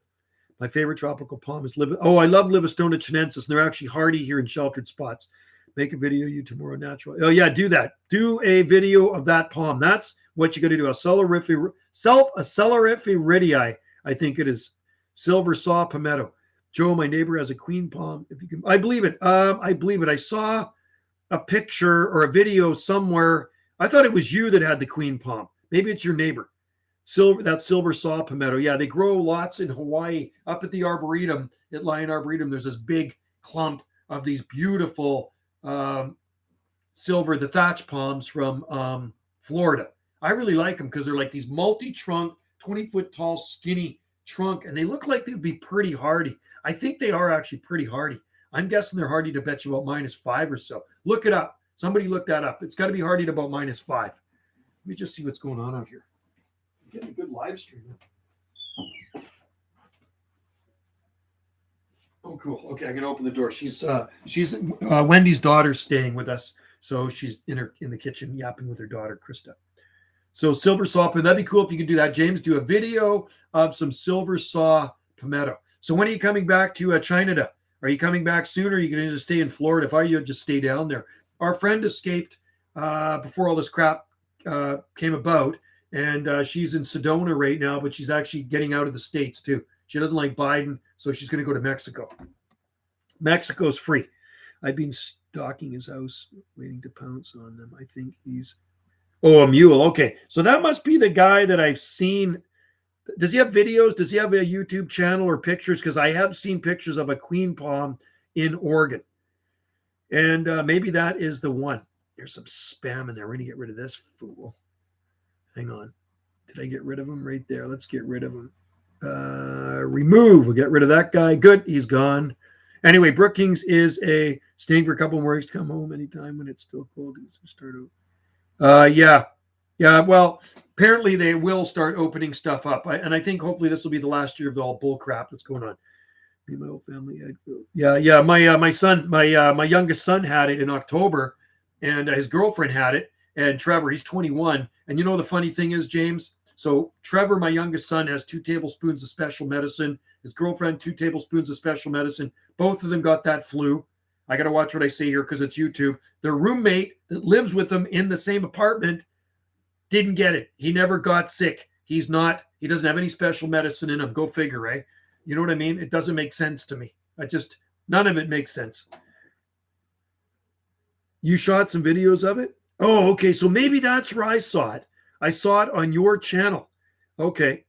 My favorite tropical palm is I love Livistona chinensis. And they're actually hardy here in sheltered spots. Make a video you tomorrow natural. Oh yeah, do that. Do a video of that palm. That's what you got to do. A Celeriferidii, I think it is. Silver Saw Palmetto. Joe, my neighbor has a queen palm. If you can, I believe it. I believe it. I saw a picture or a video somewhere. I thought it was you that had the queen palm. Maybe it's your neighbor. Silver Saw Palmetto. Yeah, they grow lots in Hawaii. Up at the Arboretum, at Lion Arboretum, there's this big clump of these beautiful the thatch palms from Florida. I really like them because they're like these multi-trunk, 20-foot tall, skinny trunk, and they look like they'd be pretty hardy. I think they are actually pretty hardy. I'm guessing they're hardy to bet you about -5 or so. Look it up. Somebody look that up. It's got to be hardy to about -5. Let me just see what's going on out here. I'm getting a good live stream. Oh, cool. Okay, I'm gonna open the door. She's Wendy's daughter staying with us, so she's in the kitchen yapping with her daughter Krista. So Silver Saw Palmetto, that'd be cool if you could do that. James, do a video of some Silver Saw Palmetto. So when are you coming back to China? Are you coming back soon, or are you going to just stay in Florida? If I you just stay down there. Our friend escaped before all this crap came about, and she's in Sedona right now, but she's actually getting out of the States too. She doesn't like Biden, so she's going to go to Mexico. Mexico's free. I've been stalking his house, waiting to pounce on them. I think he's... Oh, a mule. Okay. So that must be the guy that I've seen. Does he have videos? Does he have a YouTube channel or pictures? Because I have seen pictures of a queen palm in Oregon. And maybe that is the one. There's some spam in there. We're going to get rid of this fool. Hang on. Did I get rid of him? Right there. Let's get rid of him. Remove. We'll get rid of that guy. Good. He's gone. Anyway, Brookings is staying for a couple more weeks to come home anytime when it's still cold. Start out. Yeah. Well, apparently they will start opening stuff up, and I think hopefully this will be the last year of all bull crap that's going on. Me, my whole family. Yeah. My son, my youngest son had it in October, and his girlfriend had it. And Trevor, he's 21. And the funny thing is, James. So Trevor, my youngest son, has 2 tablespoons of special medicine. His girlfriend, 2 tablespoons of special medicine. Both of them got that flu. I got to watch what I say here because it's YouTube. Their roommate that lives with them in the same apartment didn't get it. He never got sick. He doesn't have any special medicine in him. Go figure, eh? You know what I mean? It doesn't make sense to me. None of it makes sense. You shot some videos of it? Oh, okay. So maybe that's where I saw it. I saw it on your channel. Okay.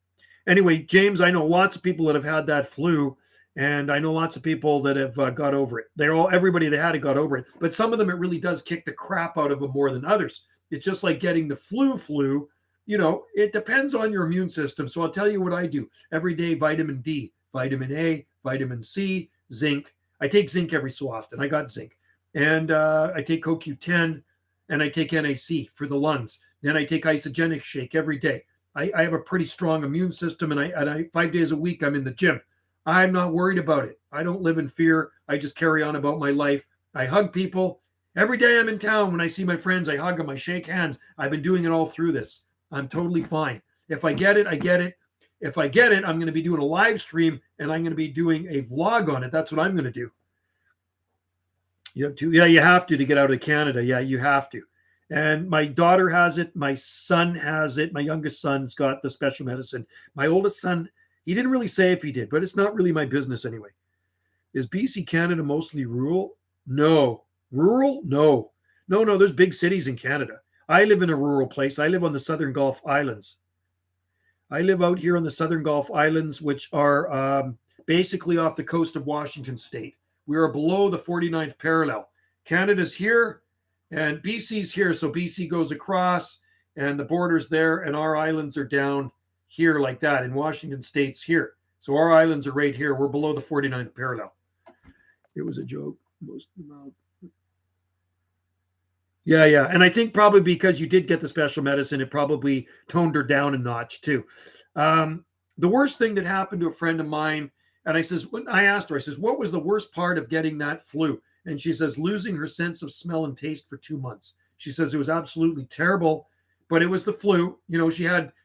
Anyway, James, I know lots of people that have had that flu, and I know lots of people that have got over it. Everybody that had it got over it, but some of them, it really does kick the crap out of them more than others. It's just like getting the flu. It depends on your immune system. So I'll tell you what I do every day: vitamin D, vitamin A, vitamin C, zinc. I take zinc every so often. I got zinc, and I take CoQ10, and I take NAC for the lungs. Then I take isogenic shake every day. I have a pretty strong immune system, and I 5 days a week I'm in the gym. I'm not worried about it. I don't live in fear. I just carry on about my life. I hug people. Every day I'm in town, when I see my friends, I hug them, I shake hands. I've been doing it all through this. I'm totally fine. If I get it, I get it. If I get it, I'm going to be doing a live stream, and I'm going to be doing a vlog on it. That's what I'm going to do. You have to? Yeah, you have to get out of Canada. Yeah, you have to. And my daughter has it. My son has it. My youngest son's got the special medicine. My oldest son, he didn't really say if he did, but it's not really my business anyway. Is BC Canada mostly rural? No. Rural? No. No. There's big cities in Canada. I live in a rural place. I live on the Southern Gulf Islands. I live out here on the Southern Gulf Islands, which are basically off the coast of Washington State. We are below the 49th parallel. Canada's here, and BC's here. So BC goes across, and the border's there, and our islands are down here like that, and Washington State's here. So our islands are right here. We're below the 49th parallel. It was a joke. Yeah. And I think probably because you did get the special medicine, it probably toned her down a notch too. The worst thing that happened to a friend of mine, and I asked her, I says, what was the worst part of getting that flu? And she says, losing her sense of smell and taste for 2 months. She says it was absolutely terrible, but it was the flu.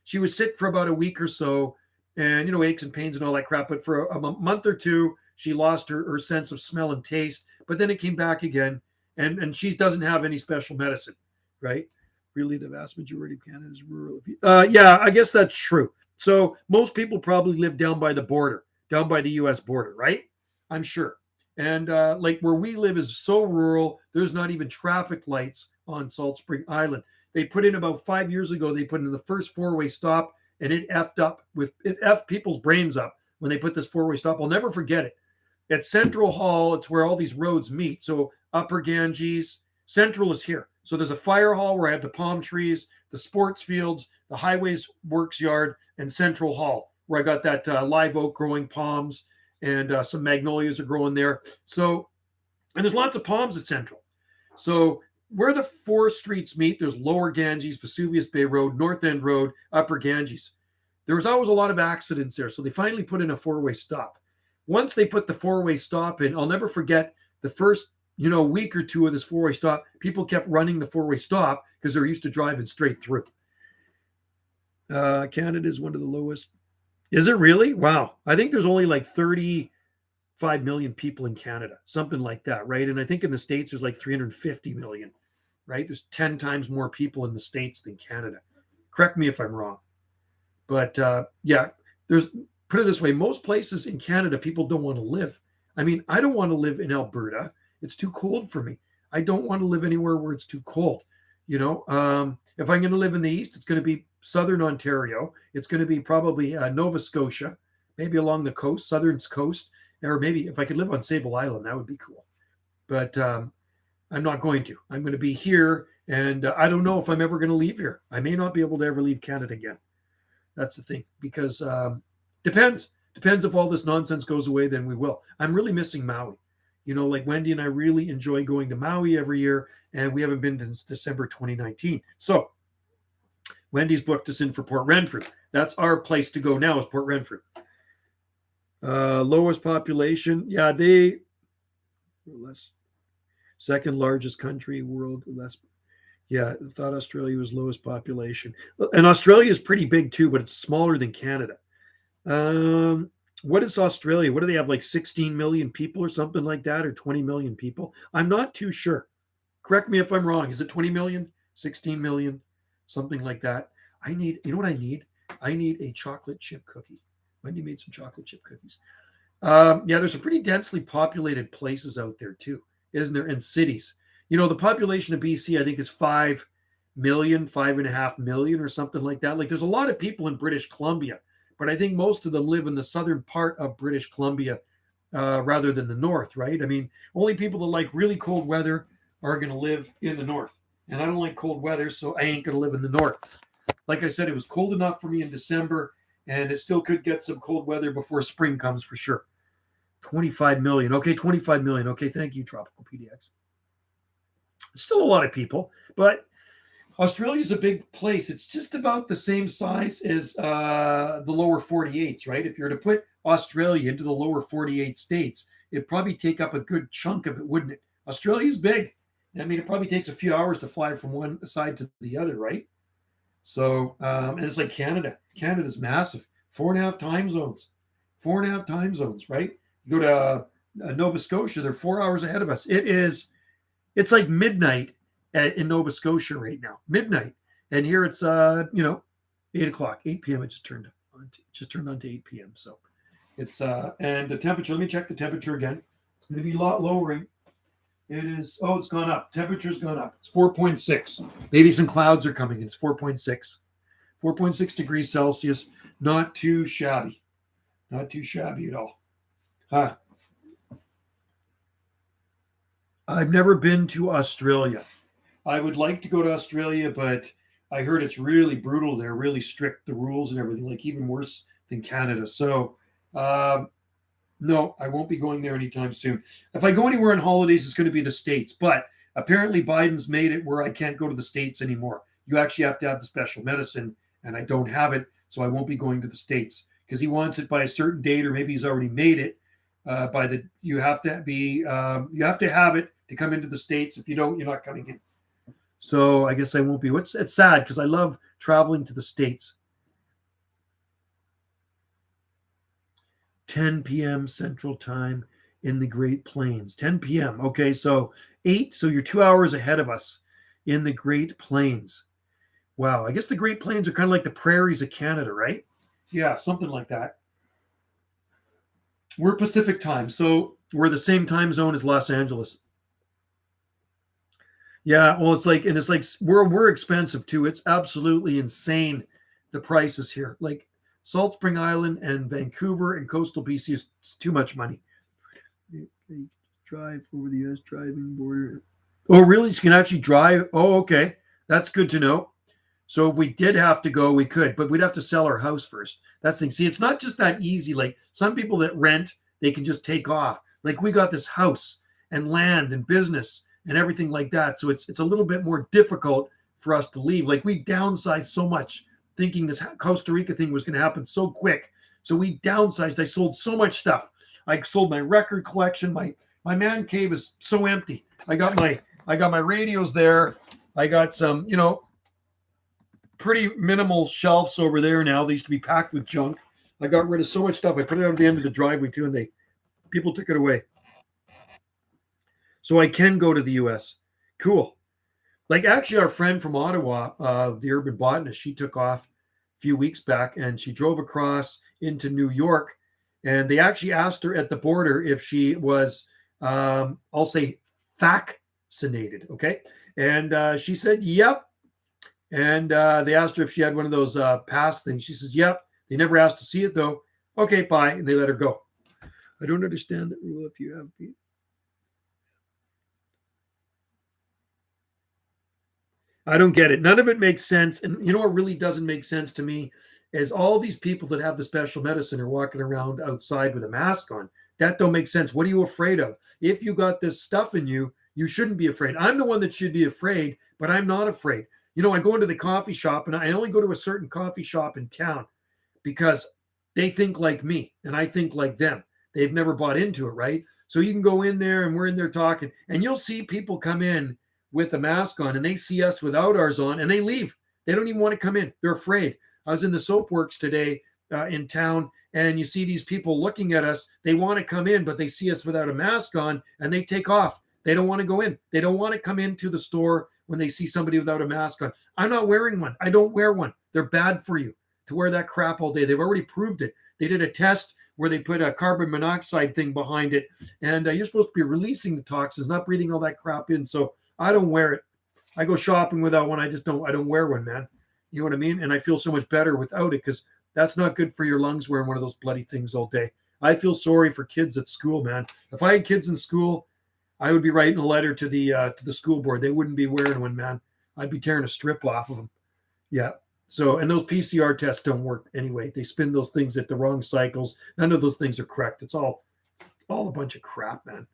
She was sick for about a week or so, and, aches and pains and all that crap. But for a month or two, she lost her sense of smell and taste, but then it came back again. And she doesn't have any special medicine, right? Really, the vast majority of Canada is rural. Yeah, I guess that's true. So most people probably live down by the border, down by the U.S. border, right? I'm sure. And like where we live is so rural, there's not even traffic lights on Salt Spring Island. They put in about 5 years ago, they put in the first 4-way stop, and it effed people's brains up when they put this 4-way stop. I'll never forget it. At Central Hall, it's where all these roads meet. So Upper Ganges, Central is here. So there's a fire hall where I have the palm trees, the sports fields, the highways works yard, and Central Hall, where I got that live oak growing palms, and some magnolias are growing there. So, and there's lots of palms at Central. So where the 4 streets meet, there's Lower Ganges, Vesuvius Bay Road, North End Road, Upper Ganges. There was always a lot of accidents there. So they finally put in a 4-way stop. Once they put the 4-way stop in, I'll never forget the first, week or two of this 4-way stop. People kept running the 4-way stop because they're used to driving straight through. Canada is one of the lowest. Is it really? Wow. I think there's only like 35 million people in Canada, something like that, right? And I think in the States, there's like 350 million, right? There's 10 times more people in the States than Canada. Correct me if I'm wrong. But yeah, put it this way, most places in Canada, people don't want to live. I mean, I don't want to live in Alberta. It's too cold for me. I don't want to live anywhere where it's too cold. If I'm going to live in the East, it's going to be Southern Ontario. It's going to be probably Nova Scotia, maybe along the coast, Southern coast, or maybe if I could live on Sable Island, that would be cool. But I'm not going to. I'm going to be here, and I don't know if I'm ever going to leave here. I may not be able to ever leave Canada again. That's the thing, because depends if all this nonsense goes away, then we will. I'm really missing Maui. Like Wendy and I really enjoy going to Maui every year, and we haven't been since December 2019. So Wendy's booked us in for Port Renfrew. That's our place to go now, is Port Renfrew. Lowest population, yeah, they less. Second largest country world, less. Yeah, I thought Australia was lowest population, and Australia is pretty big too, but it's smaller than Canada. What is Australia? What do they have, like 16 million people or something like that, or 20 million people? I'm not too sure. Correct me if I'm wrong. Is it 20 million, 16 million, something like that? You know what I need? I need a chocolate chip cookie. Wendy made some chocolate chip cookies. Yeah, there's some pretty densely populated places out there too, isn't there? In cities. The population of BC, I think, is 5 million, 5.5 million, or something like that. Like, there's a lot of people in British Columbia, but I think most of them live in the southern part of British Columbia rather than the north, right? I mean, only people that like really cold weather are going to live in the north. And I don't like cold weather, so I ain't going to live in the north. Like I said, it was cold enough for me in December, and it still could get some cold weather before spring comes for sure. 25 million. Okay, 25 million. Okay, thank you, Tropical PDX. Still a lot of people, but Australia is a big place. It's just about the same size as the lower 48s, right? If you were to put Australia into the lower 48 states, it'd probably take up a good chunk of it, wouldn't it? Australia's big. I mean, it probably takes a few hours to fly from one side to the other, right? So, and it's like Canada. Canada's massive. 4.5 time zones. 4.5 time zones, right? You go to Nova Scotia, they're 4 hours ahead of us. It's like midnight in Nova Scotia right now. Midnight. And here it's 8 o'clock, 8 p.m. It just turned on to 8 p.m. So it's and the temperature, let me check the temperature again. It's going to be a lot lowering. It is, it's gone up. Temperature's gone up. It's 4.6. Maybe some clouds are coming. It's 4.6. 4.6 degrees Celsius. Not too shabby. Not too shabby at all. Huh. I've never been to Australia. I would like to go to Australia, but I heard it's really brutal there, really strict, the rules and everything, like even worse than Canada. So, no, I won't be going there anytime soon. If I go anywhere on holidays, it's going to be the States. But apparently Biden's made it where I can't go to the States anymore. You actually have to have the special medicine, and I don't have it, so I won't be going to the States because he wants it by a certain date, or maybe he's already made it. You have to have it to come into the States. If you don't, you're not coming in. So I guess I won't be. It's sad because I love traveling to the States. 10 p.m. Central Time in the Great Plains. 10 p.m. Okay, so 8. So you're 2 hours ahead of us in the Great Plains. Wow, I guess the Great Plains are kind of like the prairies of Canada, right? Yeah, something like that. We're Pacific time, so we're the same time zone as Los Angeles. Yeah, well, it's like we're expensive too. It's absolutely insane, the prices here. Like Salt Spring Island and Vancouver and coastal BC is too much money. You drive over the U.S. driving border. Oh, really? You can actually drive? Oh, okay. That's good to know. So if we did have to go, we could, but we'd have to sell our house first. That's the thing. See, it's not just that easy. Like some people that rent, they can just take off. Like we got this house and land and business and everything like that. So it's a little bit more difficult for us to leave. Like we downsized so much, thinking this Costa Rica thing was going to happen so quick. So we downsized. I sold so much stuff. I sold my record collection. My man cave is so empty. I got my radios there. I got some, pretty minimal shelves over there now. They used to be packed with junk. I got rid of so much stuff. I put it at the end of the driveway too, and people took it away. So I can go to the US. Cool. Like actually our friend from Ottawa, the urban botanist, she took off a few weeks back and she drove across into New York, and they actually asked her at the border if she was, I'll say, vaccinated. Okay. And she said, yep. And they asked her if she had one of those pass things. She says, yep. They never asked to see it though. Okay, bye. And they let her go. I don't understand that rule if you have. I don't get it. None of it makes sense. And you know what really doesn't make sense to me is all these people that have the special medicine are walking around outside with a mask on. That don't make sense. What are you afraid of? If you got this stuff in you, you shouldn't be afraid. I'm the one that should be afraid, but I'm not afraid. I go into the coffee shop, and I only go to a certain coffee shop in town because they think like me and I think like them. They've never bought into it, right? So you can go in there and we're in there talking, and you'll see people come in with a mask on and they see us without ours on and they leave. They don't even want to come in. They're afraid. I was in the soap works today in town, and you see these people looking at us. They want to come in, but they see us without a mask on and they take off. They don't want to go in. They don't want to come into the store when they see somebody without a mask on. I'm not wearing one. I don't wear one. They're bad for you to wear that crap all day. They've already proved it. They did a test where they put a carbon monoxide thing behind it, and you're supposed to be releasing the toxins, not breathing all that crap in. So I don't wear it. I go shopping without one. I don't wear one, man. You know what I mean? And I feel so much better without it, because that's not good for your lungs wearing one of those bloody things all day. I feel sorry for kids at school, man. If I had kids in school, I would be writing a letter to the school board. They wouldn't be wearing one, man. I'd be tearing a strip off of them. Yeah. So, and those PCR tests don't work anyway. They spin those things at the wrong cycles. None of those things are correct. It's all a bunch of crap, man.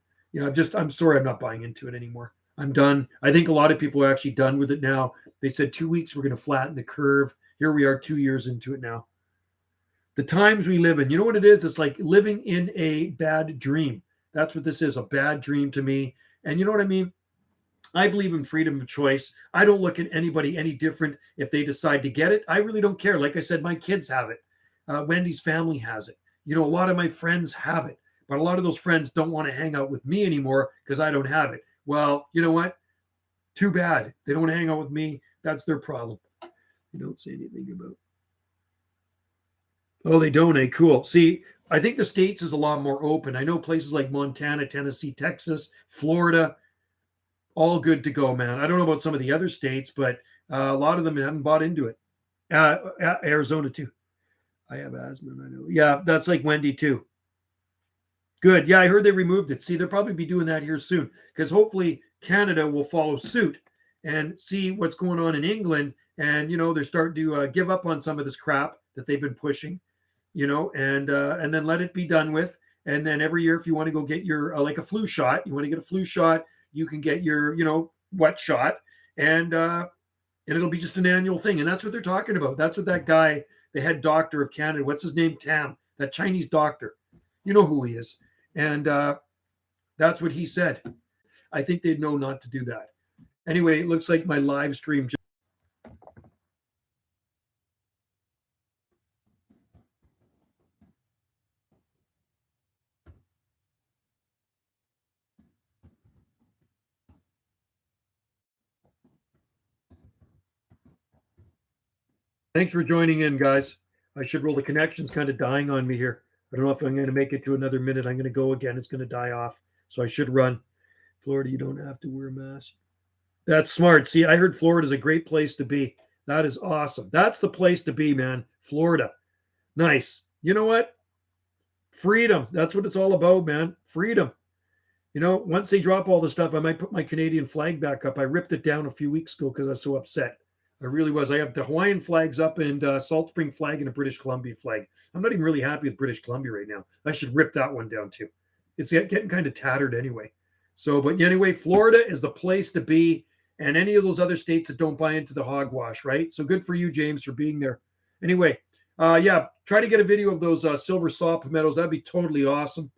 I'm sorry, I'm not buying into it anymore. I'm done. I think a lot of people are actually done with it now. They said 2 weeks, we're going to flatten the curve. Here we are 2 years into it now. The times we live in, you know what it is? It's like living in a bad dream. That's what this is, a bad dream to me. And you know what I mean? I believe in freedom of choice. I don't look at anybody any different if they decide to get it. I really don't care. Like I said, my kids have it. Wendy's family has it. A lot of my friends have it. But a lot of those friends don't want to hang out with me anymore because I don't have it. Well, you know what? Too bad. They don't want to hang out with me. That's their problem. They don't say anything about. Oh, they don't, eh? Cool. See, I think the States is a lot more open. I know places like Montana, Tennessee, Texas, Florida, all good to go, man. I don't know about some of the other states, but a lot of them haven't bought into it. Arizona, too. I have asthma, I know. Yeah, that's like Wendy, too. Good. Yeah, I heard they removed it. See, they'll probably be doing that here soon, because hopefully Canada will follow suit and see what's going on in England. And, they're starting to give up on some of this crap that they've been pushing, and then let it be done with. And then every year, if you want to go get your, like a flu shot, you want to get a flu shot, you can get your, wet shot, and it'll be just an annual thing. And that's what they're talking about. That's what that guy, the head doctor of Canada, what's his name? Tam, that Chinese doctor, you know who he is. And that's what he said. I think they'd know not to do that. Anyway, it looks like my live stream. Thanks for joining in, guys. I should roll. The connection's kind of dying on me here. I don't know if I'm going to make it to another minute. I'm going to go again. It's going to die off. So I should run. Florida, you don't have to wear a mask. That's smart. See, I heard Florida is a great place to be. That is awesome. That's the place to be, man. Florida. Nice. You know what? Freedom. That's what it's all about, man. Freedom. Once they drop all the stuff, I might put my Canadian flag back up. I ripped it down a few weeks ago because I was so upset. I really was. I have the Hawaiian flags up and Salt Spring flag and a British Columbia flag. I'm not even really happy with British Columbia right now. I should rip that one down too. It's getting kind of tattered anyway. So, but anyway, Florida is the place to be, and any of those other states that don't buy into the hogwash, right? So good for you, James, for being there. Anyway, yeah, try to get a video of those Silver Saw Palmettos. That'd be totally awesome.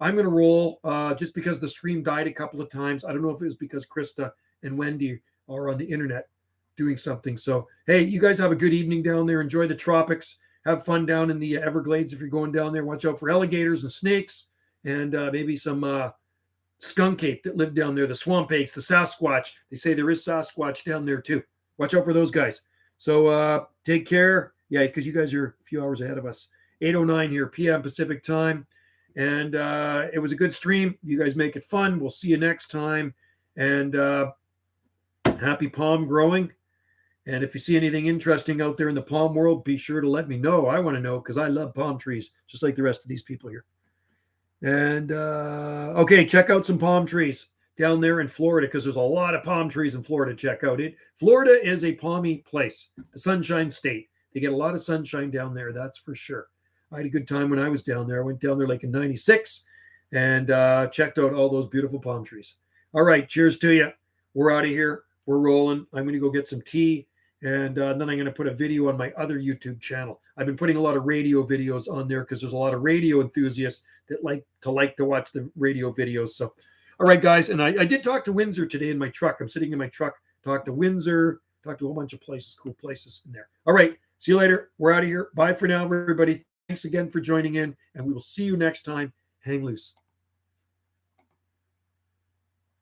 I'm going to roll just because the stream died a couple of times. I don't know if it was because Krista and Wendy are on the internet doing something. So, hey, you guys have a good evening down there. Enjoy the tropics. Have fun down in the Everglades if you're going down there. Watch out for alligators and snakes, and maybe some skunk ape that live down there, the swamp apes, the Sasquatch. They say there is Sasquatch down there too. Watch out for those guys. So take care. Yeah, because you guys are a few hours ahead of us. 8:09 here, p.m. Pacific time. And it was a good stream. You guys make it fun. We'll see you next time. And happy palm growing. And if you see anything interesting out there in the palm world, be sure to let me know. I want to know because I love palm trees, just like the rest of these people here. And okay, check out some palm trees down there in Florida, because there's a lot of palm trees in Florida. Check out it. Florida is a palmy place, the Sunshine State. They get a lot of sunshine down there, that's for sure. I had a good time when I was down there. I went down there like in '96. and checked out all those beautiful palm trees. All right, cheers to you. We're out of here. We're rolling. I'm going to go get some tea, and then I'm going to put a video on my other YouTube channel. I've been putting a lot of radio videos on there because there's a lot of radio enthusiasts that like to watch the radio videos. So, all right, guys, and I did talk to Windsor today in my truck. I'm sitting in my truck, talked to Windsor, talked to a whole bunch of places, cool places in there. All right, see you later. We're out of here. Bye for now, everybody. Thanks again for joining in, and we will see you next time. Hang loose.